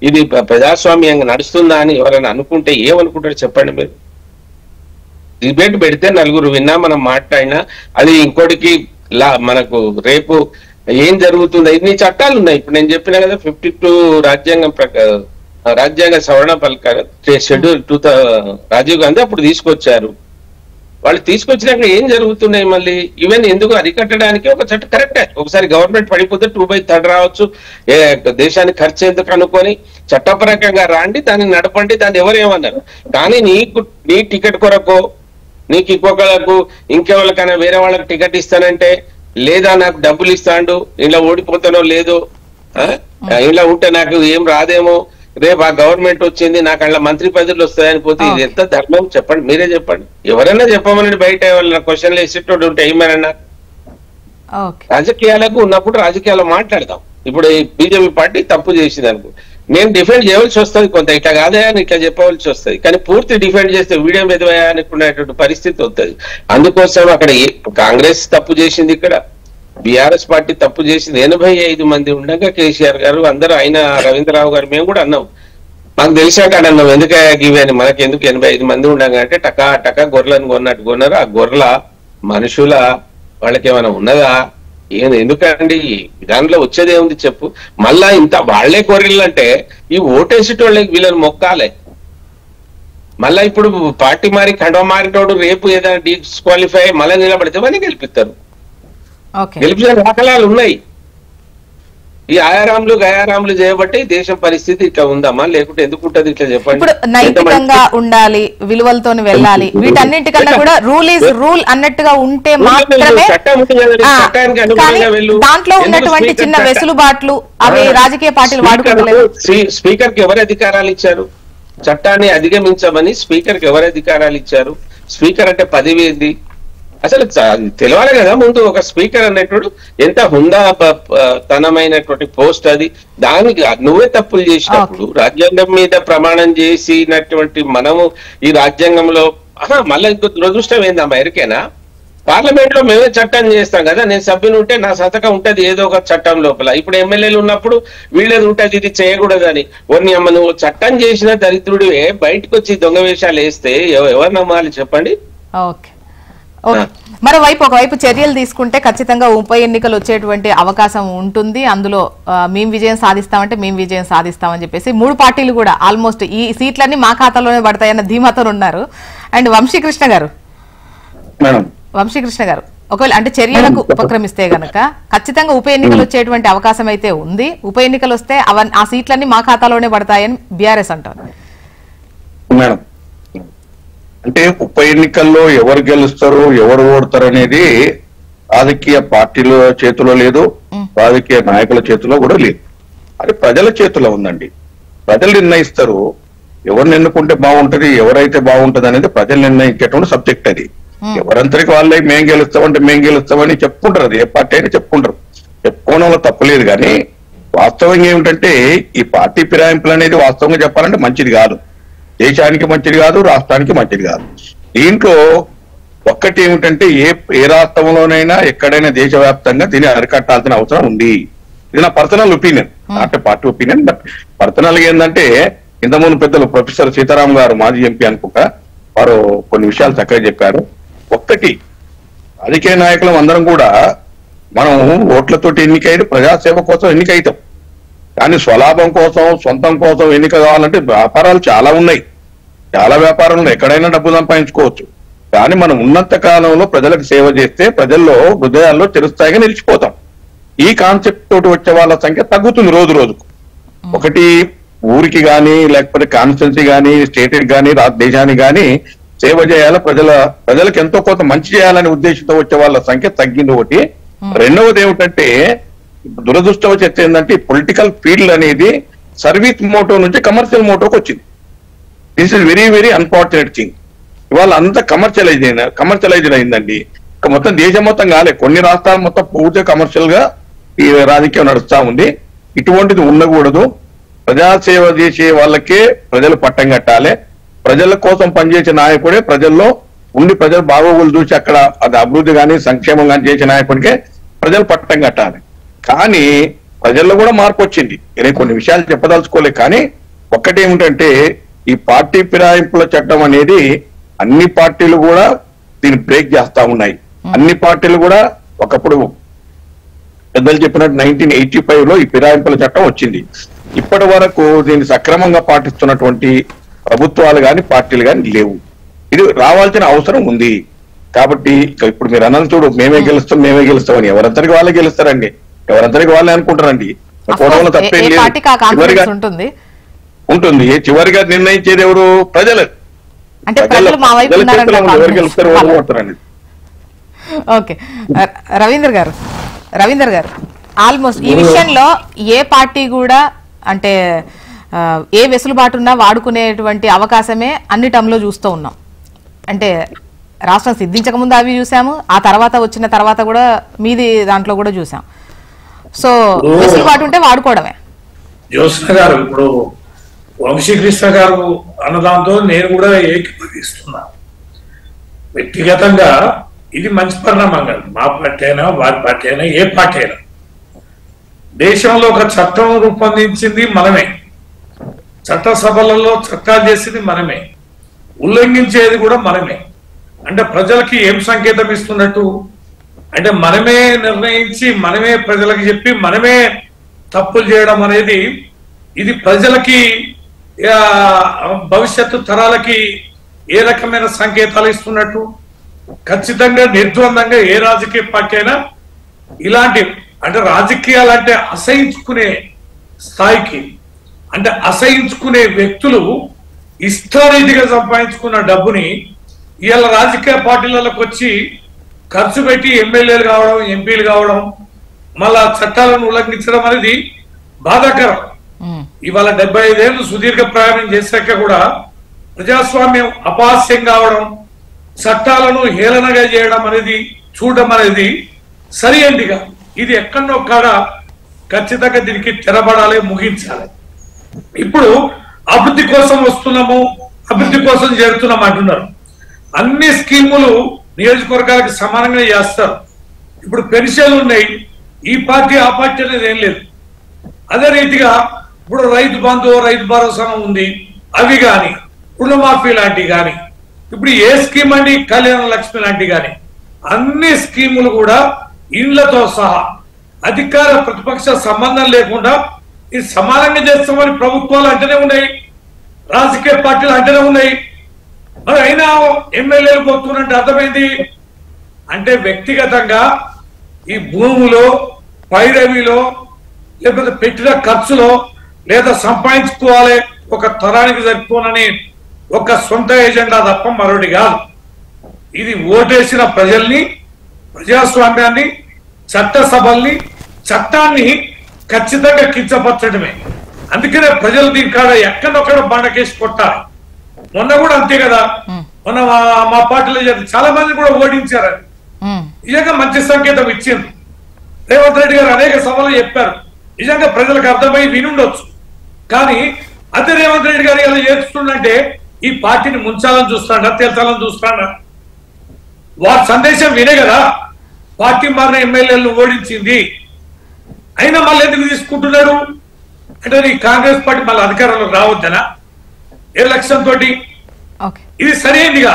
ఇది ప్రజాస్వామ్యంగా నడుస్తుందా అని ఎవరైనా అనుకుంటే ఏమనుకుంటారు చెప్పండి మీరు? డిబేట్ పెడితే నలుగురు విన్నా, మనం మాట్లాడినా, అది ఇంకోటికి మనకు రేపు ఏం జరుగుతుందో ఇన్ని చట్టాలు ఉన్నాయి. ఇప్పుడు నేను చెప్పినా కదా 52 రాజ్యాంగ సవరణ పలకారు షెడ్యూల్ రాజీవ్ గాంధీ అప్పుడు తీసుకొచ్చారు. వాళ్ళు తీసుకొచ్చినాక ఏం జరుగుతున్నాయి మళ్ళీ? ఈవెన్ ఎందుకు అరికట్టడానికి ఒక చట్టం కరెక్టే. ఒకసారి గవర్నమెంట్ పడిపోతే 2/3 రావచ్చు, దేశానికి ఖర్చు ఎందుకు అనుకొని చట్టపరంగా రాండి, దాన్ని నడపండి, దాన్ని ఎవరేమన్నారు. కానీ నీ టికెట్ కొరకు నీకు ఇంకొకళ్ళకు ఇంకెవరికైనా వేరే వాళ్ళకి టికెట్ ఇస్తానంటే, లేదా నాకు డబ్బులు ఇస్తాడు, ఇలా ఓడిపోతానో లేదో, ఇలా ఉంటే నాకు ఏం రాదేమో, రేపు ఆ గవర్నమెంట్ వచ్చింది నాకు అలా మంత్రి పదవులు వస్తాయని పోతే ఇది ఎంత ధర్మం చెప్పండి? మీరే చెప్పండి. ఎవరైనా చెప్పమని బయట వాళ్ళ క్వశ్చన్లు వేసేటోడు ఉంటే ఏమన్నా. రాజకీయాలకు ఉన్నప్పుడు రాజకీయాలు మాట్లాడదాం. ఇప్పుడు బీజేపీ పార్టీ తప్పు చేసింది అనుకో, నేను డిఫెండ్ చేయవలసి వస్తుంది, కొంత ఇట్లా కాదే అని ఇట్లా చెప్పవలసి వస్తుంది. కానీ పూర్తి డిఫెండ్ చేస్తే వీడియో మీద అనుకునేటువంటి పరిస్థితి వస్తుంది. అందుకోసం అక్కడ కాంగ్రెస్ తప్పు చేసింది, ఇక్కడ బీఆర్ఎస్ పార్టీ తప్పు చేసింది. 85 మంది ఉండగా కేసీఆర్ గారు అందరూ, ఆయన రవీంద్రరావు గారు మేము కూడా అన్నాం, మాకు తెలిసాక అన్నాం ఎందుకు ఇవి అని. మనకి ఎందుకు 85 మంది ఉండగా అంటే టకా గొర్రెలను కొన్నట్టు కొన్నారు. ఆ గొర్రెల మనుషుల వాళ్ళకి ఏమైనా ఉన్నదా? ఎందుకండి దాంట్లో వచ్చేదే ఉంది చెప్పు. మళ్ళా ఇంత వాళ్లే గొర్రెలు అంటే ఈ ఓటేసేటోళ్ళకి వీళ్ళని మొక్కాలే. మళ్ళా ఇప్పుడు పార్టీ మారి కండవ మారినోడు రేపు ఏదైనా డిస్క్వాలిఫై మళ్ళీ నిలబడితే మళ్ళీ గెలిపిస్తారు. గెలిపించిన దాఖలాలు ఉన్నాయి. ఈ ఆయారాములు గయారాములు చేయబట్టి దేశం పరిస్థితి ఇట్లా ఉందమ్మా, లేకుంటే ఎందుకు ఉంటది ఇట్లా చెప్పండి. ఇప్పుడు నైతికంగా ఉండాలి, విలువలతో వెళ్ళాలి, వీటన్నిటికన్నా కూడా రూల్ ఈజ్ రూల్ అన్నట్టుగా ఉంటే మాత్రమే. దాంట్లో ఉన్నటువంటి చిన్న వెసులుబాట్లు అవి రాజకీయ పార్టీలు వాడుకోలేదు. స్పీకర్ కి ఎవరు అధికారాలు ఇచ్చారు? చట్టాన్ని అధిగమించమని స్పీకర్ కి ఎవరు అధికారాలు ఇచ్చారు? స్పీకర్ అంటే పదవి ఏంది అసలు తెలియాలి కదా ముందు. ఒక స్పీకర్ అనేటువంటి ఎంత హుందాతనమైనటువంటి పోస్ట్ అది. దానికి నువ్వే తప్పులు చేసినప్పుడు రాజ్యాంగం మీద ప్రమాణం చేసినటువంటి మనము ఈ రాజ్యాంగంలో మళ్ళీ ఇంకో దురదృష్టం ఏందమ్మా ఎరికేనా, పార్లమెంట్ లో మేమే చట్టం చేస్తాం కదా, నేను సభ్యులు ఉంటే నా సంతకం ఉంటది ఏదో ఒక చట్టం లోపల. ఇప్పుడు ఎమ్మెల్యేలు ఉన్నప్పుడు వీళ్ళేది ఉంటది ఇది చేయకూడదని. ఓన్ని అమ్మ నువ్వు చట్టం చేసిన దరిద్రుడివే బయటకు వచ్చి దొంగ వేషాలు వేస్తే ఎవరు నమ్మాలి చెప్పండి? మరోవైపు ఒకవైపు చర్యలు తీసుకుంటే ఖచ్చితంగా ఉప ఎన్నికలు వచ్చేటువంటి అవకాశం ఉంటుంది. అందులో మేము విజయం సాధిస్తామంటే మేము విజయం సాధిస్తామని చెప్పేసి 3 పార్టీలు కూడా ఆల్మోస్ట్ ఈ సీట్లన్నీ మా ఖాతాలోనే పడతాయన్న ధీమాతో ఉన్నారు. అండ్ వంశీకృష్ణ గారు ఒకవేళ అంటే చర్యలకు ఉపక్రమిస్తే గనక ఖచ్చితంగా ఉప ఎన్నికలు వచ్చేటువంటి అవకాశం అయితే ఉంది. ఉప ఎన్నికలు వస్తే ఆ సీట్లన్నీ మా ఖాతాలోనే పడతాయని బీఆర్ఎస్ అంటారు. అంటే ఉప ఎన్నికల్లో ఎవరు గెలుస్తారు ఎవరు ఓడతారు అనేది రాజకీయ పార్టీల చేతిలో లేదు, రాజకీయ నాయకుల చేతిలో కూడా లేదు. అది ప్రజల చేతిలో ఉందండి. ప్రజలు నిర్ణయిస్తారు ఎవరిని ఎన్నుకుంటే బాగుంటది, ఎవరైతే బాగుంటది అనేది ప్రజలు నిర్ణయించేటువంటి సబ్జెక్ట్. అది ఎవరంతరికి వాళ్ళే మేం గెలుస్తామని చెప్పుకుంటారు. అది ఏ పార్టీ అయినా చెప్పుకుంటారు, చెప్పుకోవడంలో తప్పలేదు. కానీ వాస్తవంగా ఏమిటంటే ఈ పార్టీ ఫిరాయింపులు అనేది వాస్తవంగా చెప్పాలంటే మంచిది కాదు, దేశానికి మంచిది కాదు, రాష్ట్రానికి మంచిది కాదు. దీంట్లో ఒక్కటి ఏమిటంటే ఏ రాష్ట్రంలోనైనా ఎక్కడైనా దేశవ్యాప్తంగా దీన్ని అరికట్టాల్సిన అవసరం ఉంది. ఇది నా personal opinion, not party opinion. But personal గా ఏంటంటే ఇంతకుముందు పెద్దలు ప్రొఫెసర్ సీతారాం గారు మాజీ ఎంపీ అనుకుంటా వారు కొన్ని విషయాలు చక్కగా చెప్పారు. ఒక్కటి రాజకీయ నాయకులం అందరం కూడా మనం ఓట్లతోటి ఎన్నికైతే ప్రజాసేవ కోసం ఎన్నికైతాం. కానీ స్వలాభం కోసం సొంతం కోసం ఎన్నిక కావాలంటే వ్యాపారాలు చాలా ఉన్నాయి, చాలా వ్యాపారాలు ఉన్నాయి, ఎక్కడైనా డబ్బు సంపాదించుకోవచ్చు. కానీ మనం ఉన్నంత కాలంలో ప్రజలకు సేవ చేస్తే ప్రజల్లో హృదయాల్లో చిరస్థాయిగా నిలిచిపోతాం. ఈ కాన్సెప్ట్ తోటి వచ్చే వాళ్ళ సంఖ్య తగ్గుతుంది రోజు రోజుకు. ఒకటి ఊరికి కానీ లేకపోతే కాన్స్టిట్యున్సీ కానీ స్టేట్కి కానీ దేశానికి కానీ సేవ చేయాలి, ప్రజలకు ఎంతో కొంత మంచి చేయాలనే ఉద్దేశంతో వచ్చే వాళ్ళ సంఖ్య తగ్గింది ఒకటి. రెండవది ఏమిటంటే దురదృష్టవశాత్తు ఏంటంటే పొలిటికల్ ఫీల్డ్ అనేది సర్వీస్ మోటో నుంచి కమర్షియల్ మోటోకి వచ్చింది. This is very very unfortunate thing. ఇవాళ అంతా కమర్షియలైజ్ అయిందండి. మొత్తం దేశం మొత్తం కాలే, కొన్ని రాష్ట్రాలు మొత్తం పూర్తిగా కమర్షియల్ గా ఈ రాజకీయం నడుస్తా ఉంది. ఇటువంటిది ఉండకూడదు. ప్రజాసేవ చేసే వాళ్ళకే ప్రజలు పట్టం కట్టాలి. ప్రజల కోసం పనిచేసే నాయకుడే ప్రజల్లో ఉండి ప్రజలు బాగోగులు చూసి అక్కడ అది అభివృద్ధి కానీ సంక్షేమం కానీ చేసిన నాయకుడికే ప్రజలు పట్టం కట్టాలి. కానీ ప్రజల్లో కూడా మార్పు వచ్చింది. నేను కొన్ని విషయాలు చెప్పదలుచుకోలే. కానీ ఒక్కటి ఏమిటంటే ఈ పార్టీ ఫిరాయింపుల చట్టం అనేది అన్ని పార్టీలు కూడా దీన్ని బ్రేక్ చేస్తా ఉన్నాయి. అన్ని పార్టీలు కూడా ఒకప్పుడు పెద్దలు చెప్పినట్టు 1985లో ఈ ఫిరాయింపుల చట్టం వచ్చింది. ఇప్పటి వరకు దీన్ని సక్రమంగా పాటిస్తున్నటువంటి ప్రభుత్వాలు కానీ పార్టీలు కానీ లేవు. ఇది రావాల్సిన అవసరం ఉంది. కాబట్టి ఇప్పుడు మీరు అన్నది చూడు, మేమే గెలుస్తామని ఎవరందరికి వాళ్ళే గెలుస్తారండి, ఎవరందరికి వాళ్ళే అనుకుంటారండి. గొడవలు తప్పేం లేదు, ఉంటుంది. చివరిగా నిర్ణయించేది ఎవరు? ప్రజలు. ఎవరు గెలుస్తారు, ఎవరు ఓడతారండి. ఓకే, రవీందర్ గారు ఆల్మోస్ట్ ఈ విషయంలో ఏ పార్టీ కూడా అంటే ఏ వెసులుబాటున్నా వాడుకునేటువంటి అవకాశమే అన్ని టర్మ్లో చూస్తూ ఉన్నాం. అంటే రాష్ట్రం సిద్ధించక ముందు అవి చూసాము, ఆ తర్వాత వచ్చిన తర్వాత కూడా మీది దాంట్లో కూడా చూసాం. సో వెసులుబాటు ఉంటే వాడుకోవడమే. జ్యోత్స్న గారు, ఇప్పుడు వంశీకృష్ణ గారు అన్నదాంతో నేను కూడా ఏకీభవిస్తున్నా. వ్యక్తిగతంగా ఇది మంచి పరిణామం కాదు. మా పార్టీ అయినా వారి పార్టీ అయినా ఏ పార్టీ అయినా దేశంలో ఒక చట్టం రూపొందించింది మనమే, చట్టసభలలో చట్టాలు చేసింది మనమే, ఉల్లంఘించేది కూడా మనమే. అంటే ప్రజలకి ఏం సంకేతం ఇస్తున్నట్టు అంటే మనమే నిర్ణయించి మనమే ప్రజలకు చెప్పి మనమే తప్పులు చేయడం అనేది ఇది ప్రజలకి భవిష్యత్తు తరాలకి ఏ రకమైన సంకేతాలు ఇస్తున్నట్టు? ఖచ్చితంగా నిర్ద్వందంగా ఏ రాజకీయ పార్టీ అయినా ఇలాంటి అంటే రాజకీయాలు అంటే అసహించుకునే స్థాయికి, అంటే అసహించుకునే వ్యక్తులు ఇష్టారీతిగా సంపాదించుకున్న డబ్బుని ఇవాళ రాజకీయ పార్టీలకు వచ్చి ఖర్చు పెట్టి ఎమ్మెల్యేలు కావడం, ఎంపీలు కావడం, మళ్ళా చట్టాలను ఉల్లంఘించడం అనేది బాధాకరం. ఇవాళ 75 ఏళ్ళు సుదీర్ఘ ప్రయాణం చేశాక కూడా ప్రజాస్వామ్యం అపహాస్యం కావడం, చట్టాలను హేళనగా చేయడం అనేది చూడడం అనేది సరి అయిందిగా. ఇది ఎక్కడో కాడ ఖచ్చితంగా దీనికి తెరబడాలి, ముగించాలి. ఇప్పుడు అభివృద్ధి కోసం వస్తున్నాము, అభివృద్ధి కోసం చేరుతున్నాం అంటున్నారు. అన్ని స్కీములు నియోజకవర్గాలకు సమానంగా చేస్తారు. ఇప్పుడు పెన్షన్లు ఉన్నాయి, ఈ పార్టీ ఆ పార్టీ అనేది ఏం లేదు. అదే రీతిగా ఇప్పుడు రైతు బంధు, రైతు భరోసా ఉంది, అవి కానీ రుణమాఫీ లాంటివి కానీ, ఇప్పుడు ఏ స్కీమ్ అండి కళ్యాణ లక్ష్మి లాంటివి కానీ అన్ని స్కీములు కూడా ఇండ్లతో సహా అధికార ప్రతిపక్ష సంబంధం లేకుండా ఇది సమానంగా చేస్తామని ప్రభుత్వాలు అంటేనే ఉన్నాయి, రాజకీయ పార్టీలు అంటేనే ఉన్నాయి. మరి అయినా ఎమ్మెల్యేలు పోతున్నట్టు అర్థమైంది. అంటే వ్యక్తిగతంగా ఈ భూములో, పైరవిలో, లేకపోతే పెట్టిన ఖర్చులో, లేదా సంపాదించుకోవాలి ఒక తరానికి సరిపోనని ఒక సొంత ఎజెండా తప్ప మరొకటి కాదు. ఇది ఓటేసిన ప్రజల్ని, ప్రజాస్వామ్యాన్ని, చట్టసభల్ని, చట్టాన్ని ఖచ్చితంగా కించపరచడమే. అందుకనే ప్రజలు దీని కాడ ఎక్కడొక్కడ బండకేసి కొట్టాలి. మొన్న కూడా అంతే కదా, మొన్న మా పార్టీలో చాలా మంది కూడా ఓడించారని నిజంగా మంచి సంకేతం ఇచ్చింది. రేవంత్ రెడ్డి గారు అనేక సభలు చెప్పారు, నిజంగా ప్రజలకు అర్థమై వినుండొచ్చు. కానీ అదే రేవంత్ రెడ్డి గారు ఇలా చేస్తుందంటే ఈ పార్టీని ముంచాలని చూస్తాడా, తేల్చాలని చూస్తాడా? వారి సందేశం వినే కదా పార్టీ మారిన ఎమ్మెల్యేలను ఓడించింది. అయినా మళ్ళీ ఎందుకు తీసుకుంటున్నాడు అంటే నీ కాంగ్రెస్ పార్టీ మళ్ళీ అధికారంలోకి రావద్దనా ఏ లక్ష్యంతో? ఇది సరైనదిగా.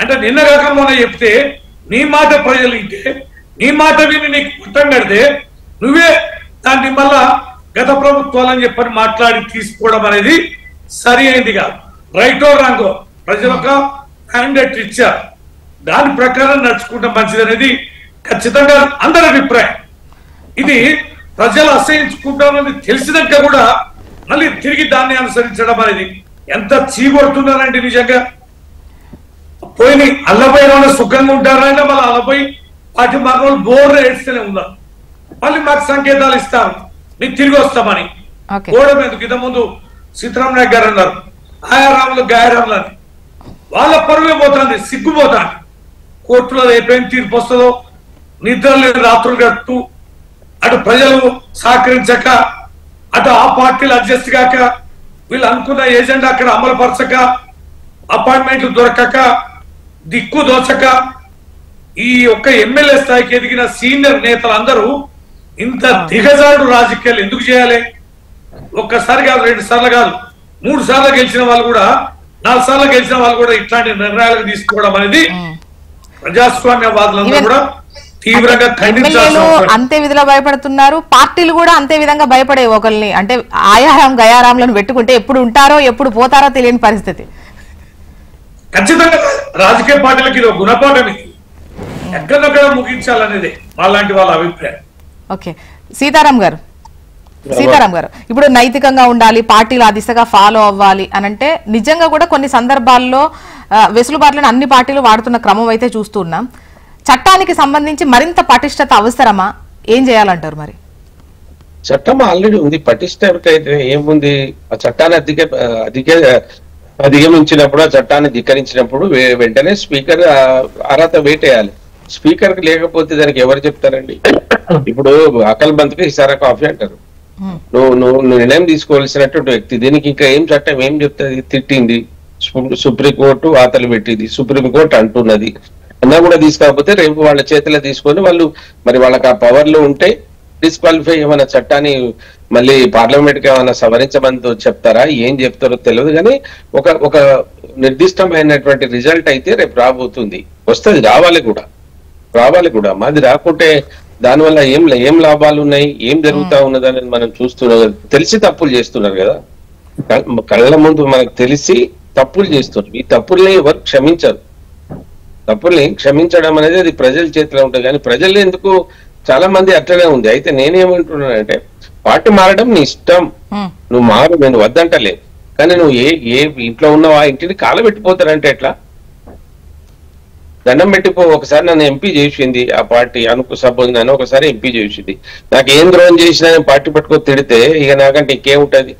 అంటే నిన్న కాక మొన్న చెప్తే నీ మాట ప్రజలు ఇంటే, నీ మాట విని నీకు పుట్టం కడితే నువ్వే దాన్ని మళ్ళా గత ప్రభుత్వాలని చెప్పని మాట్లాడి తీసుకోవడం అనేది సరి అయిందిగా. రైటో రాంగో ప్రజలకు మ్యాండేట్ ఇచ్చారు, దాని ప్రకారం నడుచుకుంటే మంచిది అనేది ఖచ్చితంగా అందరి అభిప్రాయం. ఇది ప్రజలు అసహించుకుంటామని తెలిసినాక కూడా మళ్ళీ తిరిగి దాన్ని అనుసరించడం అనేది ఎంత చీకొడుతున్నారంటే నిజంగా. పోయి అల్లపోయిన సుఖంగా ఉంటారంటే మళ్ళీ అల్లపోయి వాటి మార్గంలో బోర్లు ఏడ్స్తూనే ఉన్నారు. మళ్ళీ మాకు సంకేతాలు ఇస్తారు మీకు తిరిగి వస్తామని. ఓడం ఎందుకు? ఇంత ముందు సీతారామనాయక్ గారు అన్నారు ఆయారాములు గాయరాములు అని. వాళ్ళ పరువే పోతుంది, సిగ్గుపోతాను. కోర్టులో రేపేం తీర్పు వస్తుందో, నిద్ర లేని రాత్రులు గడుపుతూ అటు ప్రజలు సహకరించక, అటు ఆ పార్టీలు అడ్జస్ట్ కాక, వీళ్ళు అనుకున్న ఏజెండా అక్కడ అమలు పరచక, అపాయింట్మెంట్లు దొరకక దిక్కు దోచక ఈ ఒక్క ఎమ్మెల్యే స్థాయికి ఎదిగిన సీనియర్ నేతలందరూ ఇంత దిగజాడు రాజకీయాలు ఎందుకు చేయాలి? ఒక్కసారి కాదు, 2 సార్లు కాదు, 3 సార్లు గెలిచిన వాళ్ళు కూడా, 4 సార్లు గెలిచిన వాళ్ళు కూడా ఇట్లాంటి నిర్ణయాలకు తీసుకోవడం అనేది ప్రజాస్వామ్యవాదులందరూ కూడా తీవ్రంగా ఎమ్మెల్యేలు అంతే విధిలో భయపడుతున్నారు, పార్టీలు కూడా అంతే విధంగా భయపడే ఒకరిని, అంటే ఆయారం గయారాంలను పెట్టుకుంటే ఎప్పుడు ఉంటారో ఎప్పుడు పోతారో తెలియని పరిస్థితి. ఖచ్చితంగా రాజకీయ పార్టీలకి ఇది గుణపాఠం, ఇది ఎక్కడెక్కడ ముగించాలనేది వాళ్ళంటి వాళ్ళ అభిప్రాయం. ఓకే, సీతారాం గారు, ఇప్పుడు నైతికంగా ఉండాలి, పార్టీలు ఆ దిశగా ఫాలో అవ్వాలి అని అంటే నిజంగా కూడా కొన్ని సందర్భాల్లో వెసులుబాట్లను అన్ని పార్టీలు వాడుతున్న క్రమం అయితే చూస్తున్నాం. చట్టానికి సంబంధించి మరింత పటిష్టత అవసరమా? ఏం చేయాలంటారు మరి? చట్టం ఆల్రెడీ ఉంది, పటిష్టత అయితే ఏముంది? ఆ చట్టాన్ని అధిగమించినప్పుడు, ఆ చట్టాన్ని ధిక్కరించినప్పుడు వెంటనే స్పీకర్ అర్హత వేటేయాలి. స్పీకర్ కి లేకపోతే దానికి ఎవరు చెప్తారండి? ఇప్పుడు అకల్ బంత్కి ఇసారా కాఫీ అంటారు. నువ్వు నిర్ణయం తీసుకోవాల్సినటువంటి వ్యక్తి, దీనికి ఇంకా ఏం చట్టం ఏం చెప్తుంది? తిట్టింది సుప్రీంకోర్టు, వాతలు పెట్టింది సుప్రీంకోర్టు అంటున్నది అన్నా కూడా తీసుకోకపోతే రేపు వాళ్ళ చేతిలో తీసుకొని వాళ్ళు మరి వాళ్ళకి ఆ పవర్లు ఉంటే డిస్క్వాలిఫై ఏమైనా చట్టాన్ని మళ్ళీ పార్లమెంట్ కి ఏమైనా సవరించమని చెప్తారా, ఏం చెప్తారో తెలియదు. కానీ ఒక నిర్దిష్టమైనటువంటి రిజల్ట్ అయితే రేపు రాబోతుంది, వస్తుంది, రావాలి కూడా. మాది రాకుంటే దానివల్ల ఏం లాభాలు ఉన్నాయి, ఏం జరుగుతా ఉన్నదని మనం చూస్తున్నాం. తెలిసి తప్పులు చేస్తున్నారు కదా, కళ్ళ ముందు మనకు తెలిసి తప్పులు చేస్తున్నారు. ఈ తప్పుల్ని ఎవరు క్షమించరు. తప్పుల్ని క్షమించడం అనేది అది ప్రజల చేతిలో ఉంటుంది. కానీ ప్రజలు ఎందుకు చాలా మంది అట్లనే ఉంది. అయితే నేనేమంటున్నానంటే, పార్టీ మారడం నీ ఇష్టం, నువ్వు మారు, నేను వద్దంటలే. కానీ నువ్వు ఏ ఇంట్లో ఉన్నావు ఆ ఇంటిని కాలబెట్టిపోతారంటే ఎట్లా? దండం పెట్టిపో. ఒకసారి నన్ను ఎంపీ చేసింది ఆ పార్టీ, సపోజ్ నన్ను ఒకసారి ఎంపీ చేసింది, నాకు ఏం ద్రోహం చేసినా పార్టీ పట్టుకొని తిడితే ఇక నాకంటే ఇంకేముంటది?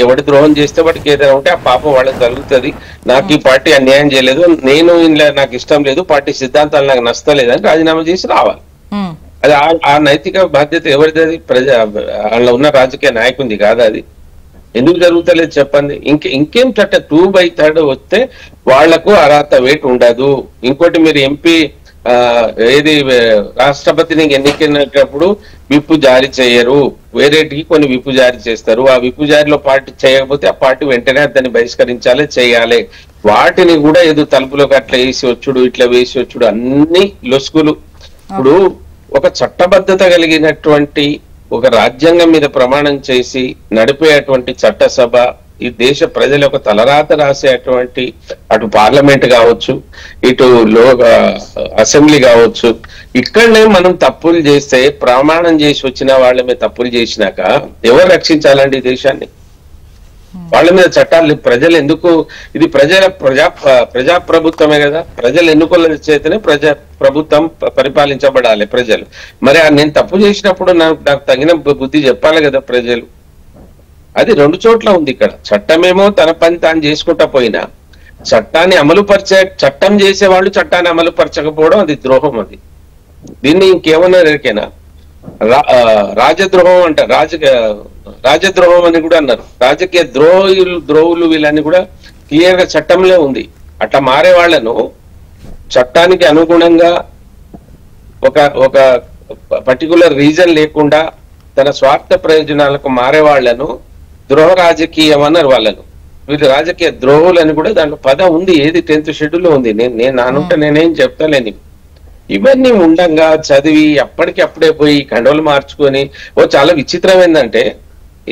ఎవడి ద్రోహం చేస్తే వాటికి ఏదైనా ఉంటే ఆ పాపం వాళ్ళకి కలుగుతుంది. నాకు ఈ పార్టీ అన్యాయం చేయలేదు, నేను ఇంట్లో నాకు ఇష్టం లేదు, పార్టీ సిద్ధాంతాలు నాకు నచ్చలేదని రాజీనామా చేసి రావాలి. అది ఆ నైతిక బాధ్యత ఎవరిది? అది వాళ్ళ ఉన్న రాజకీయ నాయకునిది కాదా? అది ఎందుకు జరుగుతలేదు చెప్పండి. ఇంకేం చట్ట 2/3 వస్తే వాళ్లకు అర్హత వేటు ఉండదు. ఇంకోటి, మీరు ఎంపీ ఏది రాష్ట్రపతిని ఎన్నికైనప్పుడు విప్పు జారీ చేయరు, వేరేటికి కొన్ని విప్పు జారీ చేస్తారు. ఆ విప్పు జారీలో పార్టీ చేయకపోతే ఆ పార్టీ వెంటనే దాన్ని బహిష్కరించాలి, చేయాలి. వాటిని కూడా ఏదో తలుపులోకి అట్లా వేసి వచ్చుడు, ఇట్లా వేసి వచ్చుడు, అన్ని లొసుగులు. ఇప్పుడు ఒక చట్టబద్ధత కలిగినటువంటి ఒక రాజ్యాంగం మీద ప్రమాణం చేసి నడిపేటువంటి చట్టసభ, ఈ దేశ ప్రజలకు తలరాత రాసేటువంటి అటు పార్లమెంట్ కావచ్చు, ఇటు అసెంబ్లీ కావచ్చు, ఇక్కడనే మనం తప్పులు చేస్తే ప్రమాణం చేసి వచ్చిన వాళ్ళ మీద తప్పులు చేసినాక ఎవరు రక్షించాలండి ఈ దేశాన్ని? వాళ్ళ మీద చట్టాలు ప్రజలు ఎందుకు? ఇది ప్రజాప్రభుత్వమే కదా, ప్రజలు ఎన్నుకోల చేతనే ప్రభుత్వం పరిపాలించబడాలి ప్రజలు. మరి నేను తప్పు చేసినప్పుడు నాకు తగిన బుద్ధి చెప్పాలి కదా ప్రజలు. అది 2 చోట్ల ఉంది ఇక్కడ. చట్టమేమో తన పని తాను చేసుకుంటా పోయినా, చట్టాన్ని చట్టం చేసేవాళ్ళు చట్టాన్ని అమలుపరచకపోవడం అది ద్రోహం. అది దీన్ని ఇంకేమన్నా ఎరికేనా? రాజద్రోహం అంట, రాజద్రోహం అని కూడా అన్నారు. రాజకీయ ద్రోహులు వీళ్ళని కూడా క్లియర్ గా చట్టంలో ఉంది. అట్లా మారే వాళ్లను చట్టానికి అనుగుణంగా ఒక పర్టికులర్ రీజన్ లేకుండా తన స్వార్థ ప్రయోజనాలకు మారే వాళ్లను ద్రోహ రాజకీయం అన్నారు వాళ్ళను. వీళ్ళు రాజకీయ ద్రోహులని కూడా దాంట్లో పదం ఉంది. ఏది 10th షెడ్యూల్లో ఉంది. నేను నానుంటే నేనేం చెప్తాలేని. ఇవన్నీ ఉండంగా చదివి అప్పటికప్పుడే పోయి కండవలు మార్చుకొని చాలా విచిత్రం ఏంటంటే,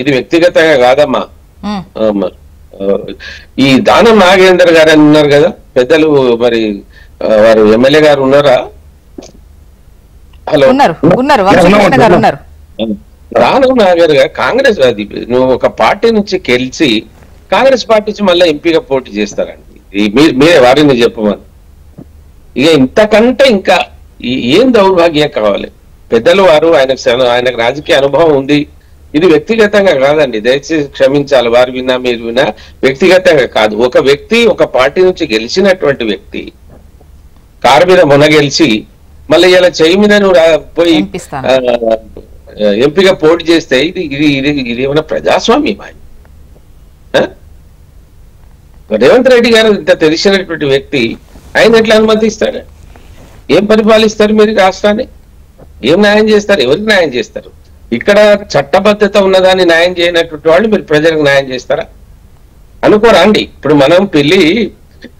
ఇది వ్యక్తిగతంగా కాదమ్మా. ఈ దానం నాగేందర్ గారు అని ఉన్నారు కదా పెద్దలు, మరి వారు ఎమ్మెల్యే గారు ఉన్నారా? హలో, దానం నాగర్ గారు కాంగ్రెస్, అది నువ్వు ఒక పార్టీ నుంచి గెలిచి కాంగ్రెస్ పార్టీ నుంచి మళ్ళీ ఎంపీగా పోటీ చేస్తారండి. మీరే వారిని చెప్పమని. ఇక ఇంతకంటే ఇంకా ఏం దౌర్భాగ్యం కావాలి? పెద్దలు వారు, ఆయనకు రాజకీయ అనుభవం ఉంది. ఇది వ్యక్తిగతంగా కాదండి, దయచేసి క్షమించాలి. వారు విన్నా మీరు విన్నా, వ్యక్తిగతంగా కాదు. ఒక వ్యక్తి ఒక పార్టీ నుంచి గెలిచినటువంటి వ్యక్తి కారు మీద గెలిచి మళ్ళీ ఇలా చెయ్యి మీద నువ్వు పోయి ఎంపీగా పోటీ చేస్తే ఇది ఏమైనా ప్రజాస్వామ్యం? రేవంత్ రెడ్డి గారు ఇంత తెలిసినటువంటి వ్యక్తి ఆయన ఎట్లా అనుమతిస్తాడు? ఏం పరిపాలిస్తారు మీరు రాష్ట్రాన్ని? ఏం న్యాయం చేస్తారు? ఎవరికి న్యాయం చేస్తారు? ఇక్కడ చట్టబద్ధత ఉన్నదాన్ని న్యాయం చేయనటువంటి వాళ్ళు మీరు ప్రజలకు న్యాయం చేస్తారా? అనుకోరా అండి? ఇప్పుడు మనం పెళ్లి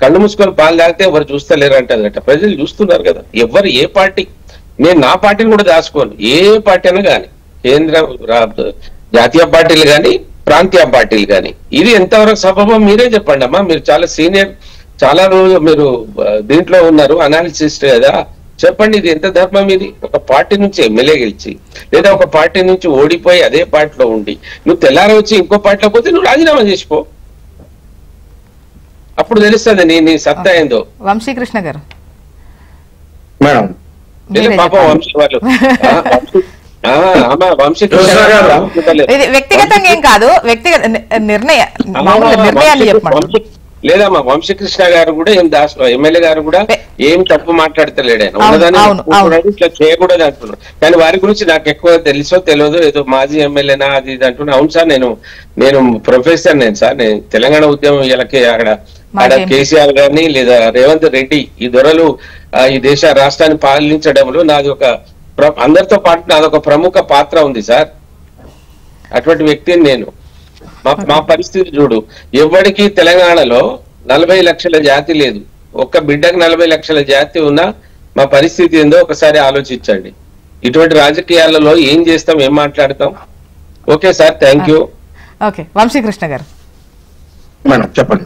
కళ్ళు మూసుకొని పాలు తాగితే ఎవరు చూస్తలేరు అంటారట. ప్రజలు చూస్తున్నారు కదా. ఎవరు ఏ పార్టీ, నేను నా పార్టీని కూడా దాచుకోను, ఏ పార్టీ అయినా కానీ, కేంద్ర జాతీయ పార్టీలు కానీ ప్రాంతీయ పార్టీలు కానీ, ఇది ఎంతవరకు సబబో మీరే చెప్పండి అమ్మా. మీరు చాలా సీనియర్, చాలా రోజు మీరు దీంట్లో ఉన్నారు, అనాలిసిస్ట్ కదా. చెప్పండి ఇది ఎంత ధర్మం? ఇది ఒక పార్టీ నుంచి ఎమ్మెల్యే గెలిచి లేదా ఒక పార్టీ నుంచి ఓడిపోయి అదే పార్టీలో ఉండి నువ్వు తెల్లార వచ్చి ఇంకో పార్టీలో పోతే నువ్వు రాజీనామా చేసిపో, అప్పుడు తెలుస్తుంది నీ సత్తా ఏందో. వంశీకృష్ణ గారు మేడం పాపం వంశీ వాళ్ళు ఇది వ్యక్తిగతంగా ఏం కాదు, వ్యక్తిగత నిర్ణయాన్ని చెప్పండి. లేదమ్మా, వంశీకృష్ణ గారు కూడా ఏం ఎమ్మెల్యే గారు కూడా ఏం తప్పు మాట్లాడతలేడు. ఆయన ఉన్నదాన్ని ఇట్లా చేయకూడదు అంటున్నాడు. కానీ వారి గురించి నాకు ఎక్కువ తెలుసో తెలియదు, ఏదో మాజీ ఎమ్మెల్యేనా అది ఇది అంటున్నా. అవును సార్, నేను ప్రొఫెసర్, సార్ నేను తెలంగాణ ఉద్యమం వీళ్ళకి అక్కడ కేసీఆర్ గారిని లేదా రేవంత్ రెడ్డి ఈ దొరలు ఈ దేశ రాష్ట్రాన్ని పాలించడంలో నాది ఒక అందరితో పాటు నాదొక ప్రముఖ పాత్ర ఉంది సార్. అటువంటి వ్యక్తిని నేను. మా పరిస్థితి చూడు, ఎవరికి తెలంగాణలో 40 లక్షల జాతి లేదు, ఒక్క బిడ్డకు 40 లక్షల జాతి ఉన్నా మా పరిస్థితి ఏందో ఒకసారి ఆలోచించండి. ఇటువంటి రాజకీయాలలో ఏం చేస్తాం, ఏం మాట్లాడతాం? Okay sir, thank you. Okay, Vamsikrishna గారు మేడం చెప్పండి.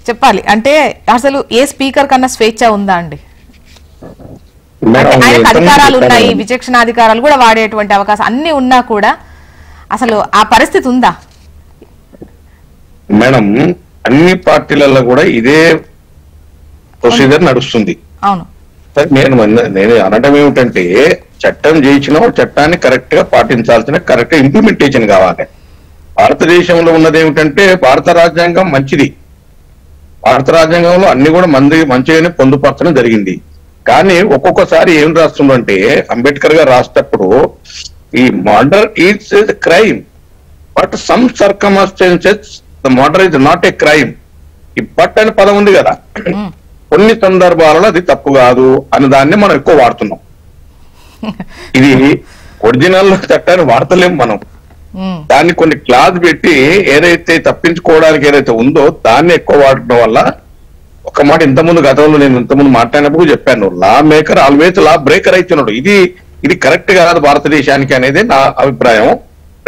చెప్పాలి అంటే అసలు ఏ స్పీకర్ కన్నా స్వేచ్ఛ ఉందా అండి? ఆయనకు అధికారాలు ఉన్నాయి, విచక్షణాధికారాలు కూడా వాడేటువంటి అవకాశం అన్ని ఉన్నా కూడా అసలు ఆ పరిస్థితి ఉందా? మేడం అన్ని పార్టీలలో కూడా ఇదే ప్రొసీజర్ నడుస్తుంది. అవును, నేను అనడం ఏమిటంటే చట్టం చేయించిన చట్టాన్ని కరెక్ట్ గా పాటించాల్సిన కరెక్ట్ గా ఇంప్లిమెంటేషన్ కావాలి. భారతదేశంలో ఉన్నది ఏమిటంటే భారత రాజ్యాంగం మంచిది, భారత రాజ్యాంగంలో అన్ని కూడా మంచిగానే పొందుపరచడం జరిగింది. కానీ ఒక్కొక్కసారి ఏం రాస్తుందంటే అంబేద్కర్ గారు రాసేటప్పుడు ఈ murder is crime but some circumstances the murder is not a crime. ఈ బట్ అనే పదం ఉంది కదా, కొన్ని సందర్భాలలో అది తప్పు కాదు అనే దాన్ని మనం ఎక్కువ వాడుతున్నాం. ఇది ఒరిజినల్ చట్టాన్ని వాడతలేం మనం, దాన్ని కొన్ని క్లాజ్ పెట్టి ఏదైతే తప్పించుకోవడానికి ఏదైతే ఉందో దాన్ని ఎక్కువ వాడటం వల్ల ఒక మాట ఇంతకుముందు గతంలో నేను ఇంతకుముందు మాట్లాడినప్పుడు చెప్పాను, లా మేకర్ ఆల్వేస్ లా బ్రేకర్ అవుతున్నాడు. ఇది కరెక్ట్ కాదు భారతదేశానికి అనేది నా అభిప్రాయం.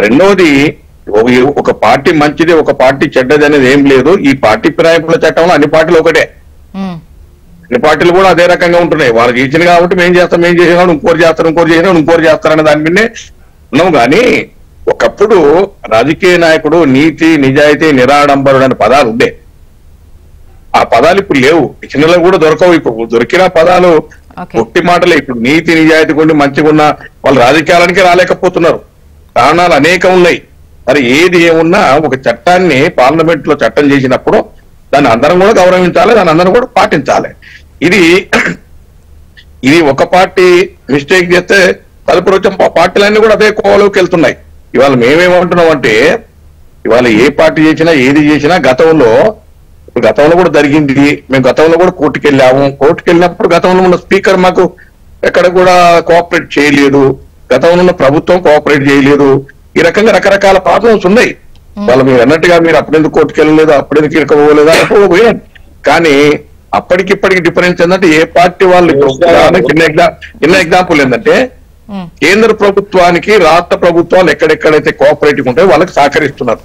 రెండవది, ఒక పార్టీ మంచిది ఒక పార్టీ చెడ్డది అనేది ఏం లేదు. ఈ పార్టీ ఫిరాయింపుల చట్టంలో అన్ని పార్టీలు ఒకటే, అన్ని పార్టీలు కూడా అదే రకంగా ఉంటున్నాయి. వాళ్ళకి ఇచ్చిన కాబట్టి మేము చేస్తాం, మేము చేసినా ఇంకోరు చేస్తారనే దాని మీదనే ఉన్నాం. కానీ ఒకప్పుడు రాజకీయ నాయకుడు నీతి నిజాయితీ నిరాడంబరుడు అనే పదాలు ఉండే, ఆ పదాలు ఇప్పుడు లేవు, డిక్షనరీలో కూడా దొరకవు. ఇప్పుడు దొరికిన పదాలు ఒట్టి మాటలే. ఇప్పుడు నీతి నిజాయితీ కొండి మంచిగా ఉన్న వాళ్ళు రాజకీయాలనికి రాలేకపోతున్నారు. కారణాలు అనేకం ఉన్నాయి. మరి ఏది ఏమున్నా ఒక చట్టాన్ని పార్లమెంట్ లో చట్టం చేసినప్పుడు దాన్ని అందరం కూడా గౌరవించాలి, దాన్ని అందరం కూడా పాటించాలి. ఇది ఒక పార్టీ మిస్టేక్ చేస్తే తదుపరి వచ్చే పార్టీలన్నీ కూడా అదే కోవలోకి వెళ్తున్నాయి. ఇవాళ మేమేమంటున్నాం అంటే, ఇవాళ ఏ పార్టీ చేసినా ఏది చేసినా గతంలో కూడా జరిగింది. మేము గతంలో కూడా కోర్టుకు వెళ్ళినప్పుడు గతంలో ఉన్న స్పీకర్ మాకు ఎక్కడ కూడా కోఆపరేట్ చేయలేదు, గతంలో ఉన్న ప్రభుత్వం కోఆపరేట్ చేయలేదు. ఈ రకంగా రకరకాల ప్రాబ్లమ్స్ ఉన్నాయి. వాళ్ళు మీరు అన్నట్టుగా మీరు అప్పుడెందుకు కోర్టుకు వెళ్ళలేదు, అప్పుడెందుకు ఇరకపోలేదు అప్పుడు పోయాం. కానీ అప్పటికిప్పటికి డిఫరెన్స్ ఏంటంటే ఏ పార్టీ వాళ్ళు చిన్న ఎగ్జాంపుల్ ఏంటంటే, కేంద్ర ప్రభుత్వానికి రాష్ట్ర ప్రభుత్వాలు ఎక్కడెక్కడైతే కోఆపరేటివ్ ఉంటాయో వాళ్ళకి సహకరిస్తున్నారు.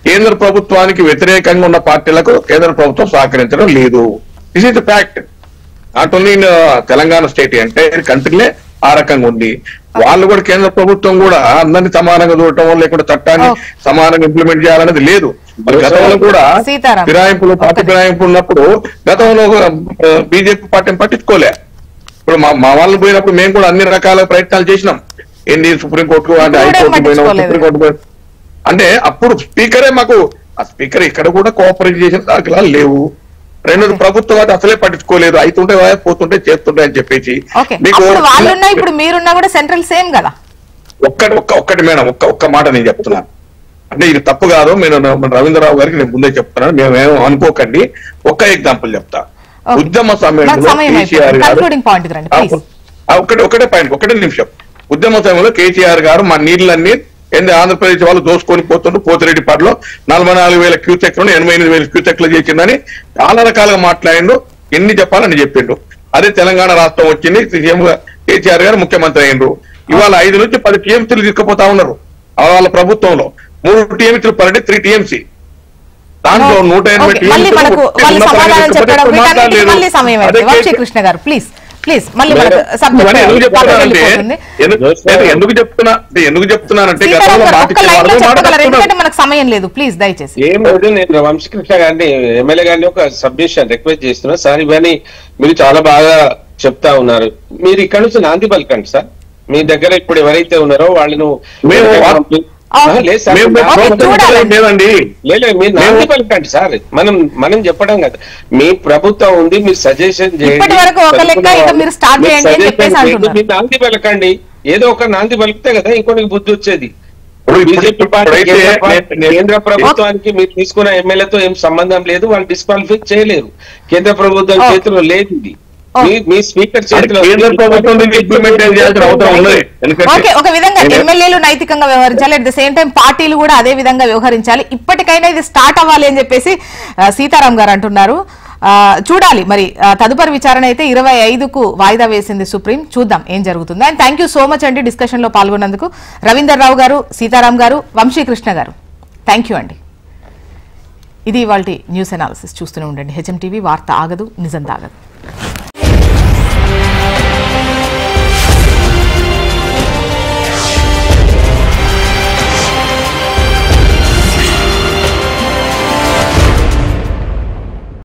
కేంద్ర ప్రభుత్వానికి వ్యతిరేకంగా ఉన్న పార్టీలకు కేంద్ర ప్రభుత్వం సహకరించడం లేదు. This is the fact. Not only in Telangana state, అంటే కంట్రీలే ఆ రకంగా ఉంది. వాళ్ళు కూడా కేంద్ర ప్రభుత్వం కూడా అందరినీ సమానంగా చూడటం లేకుంటే చట్టాన్ని సమానంగా ఇంప్లిమెంట్ చేయాలనేది లేదు. మరి గతంలో కూడా పార్టీ ఫిరాయింపులు ఉన్నప్పుడు గతంలో బీజేపీ పార్టీని పట్టించుకోలే. ఇప్పుడు మా వాళ్ళు పోయినప్పుడు మేము కూడా అన్ని రకాల ప్రయత్నాలు చేసినాం. ఏంటి సుప్రీంకోర్టుకు అంటే హైకోర్టు పోయినాం, సుప్రీంకోర్టు పోయినా అంటే అప్పుడు స్పీకరే మాకు ఆ స్పీకర్ ఇక్కడ కూడా కోఆపరేట్ చేసిన దాఖలాలు లేవు. రెండోది ప్రభుత్వం అది అసలే పట్టించుకోలేదు, అవుతుంటే పోతుంటే చేస్తుంటే అని చెప్పేసి. ఇప్పుడు మీరున్నా కూడా సెంట్రల్ సేమ్ కదా. ఒక్కటి మేడం, ఒక్క మాట నేను చెప్తున్నాను, అంటే ఇది తప్పు కాదు. నేను రవీంద్రరావు గారికి నేను ముందే చెప్తున్నాను, మేమేమో అనుకోకండి. ఒక్క ఎగ్జాంపుల్ చెప్తా. ఉద్యమ సమయంలో కేసీఆర్ గారు ఒకటే నిమిషం. ఉద్యమ సమయంలో కేసీఆర్ గారు మా నీళ్ళన్నీ ఆంధ్రప్రదేశ్ వాళ్ళు దోసుకొని పోతుండ్రు, పోతిరెడ్డిపాడులో 44,000 క్యూసెక్లను 88,000 క్యూసెక్లు చేసిందని చాలా రకాలుగా మాట్లాడిండు. ఎన్ని చెప్పాలని చెప్పిండు. అదే తెలంగాణ రాష్ట్రం వచ్చింది, సీఎం కేసీఆర్ గారు ముఖ్యమంత్రి అయ్యిండ్రు. ఇవాళ 5 నుంచి 10 టీఎంసీలు తీసుకుపోతా ఉన్నారు వాళ్ళ ప్రభుత్వంలో. 3 టీఎంసీలు పర్ 3 టీఎంసీ. దాంట్లో 180 కృష్ణ గారు ప్లీజ్ ఎందుకు చెప్తున్నానంటే మనకు సమయం లేదు, ప్లీజ్ దయచేసి. ఏం లేదు, నేను వంశీకృష్ణ గారిని ఎమ్మెల్యే గారిని ఒక సబ్మిషన్ రిక్వెస్ట్ చేస్తున్నా సార్. ఇవన్నీ మీరు చాలా బాగా చెప్తా ఉన్నారు. మీరు ఇక్కడ నుంచి నాంది పలకండి సార్. మీ దగ్గర ఇప్పుడు ఎవరైతే ఉన్నారో వాళ్ళను మీరు నాంది పలకండి సార్. మనం చెప్పడం కదా, మీ ప్రభుత్వం ఉంది, మీరు సజెషన్ చేయండి, మీరు నాంది పలకండి. ఏదో ఒక నాంది పలికితే కదా ఇంకొకరికి బుద్ధి వచ్చేది. బీజేపీ పార్టీ కేంద్ర ప్రభుత్వానికి మీరు తీసుకున్న ఎమ్మెల్యేతో ఏం సంబంధం లేదు, వాళ్ళు డిస్క్వాలిఫై చేయలేరు. కేంద్ర ప్రభుత్వం చేతిలో లేదు ఇది. మీ స్పీకర్ చేతిలో ఒక విధంగా ఎమ్మెల్యేలు నైతికంగా వ్యవహరించాలి, అట్ ద సేమ్ టైం పార్టీలు కూడా అదే విధంగా వ్యవహరించాలి. ఇప్పటికైనా ఇది స్టార్ట్ అవ్వాలి అని చెప్పేసి సీతారాం గారు అంటున్నారు. చూడాలి మరి తదుపరి విచారణ అయితే 25కు వాయిదా వేసింది సుప్రీం. చూద్దాం ఏం జరుగుతుంది. And thank you so much అండి డిస్కషన్ లో పాల్గొన్నందుకు. రవీందర్ రావు గారు, సీతారాం గారు, వంశీకృష్ణ గారు, థ్యాంక్ యూ అండి. ఇది ఇవాల్టి న్యూస్ అనాలిసిస్. చూస్తూనే ఉండండి హెచ్ఎం టీవీ. వార్త ఆగదు, నిజం తాగదు.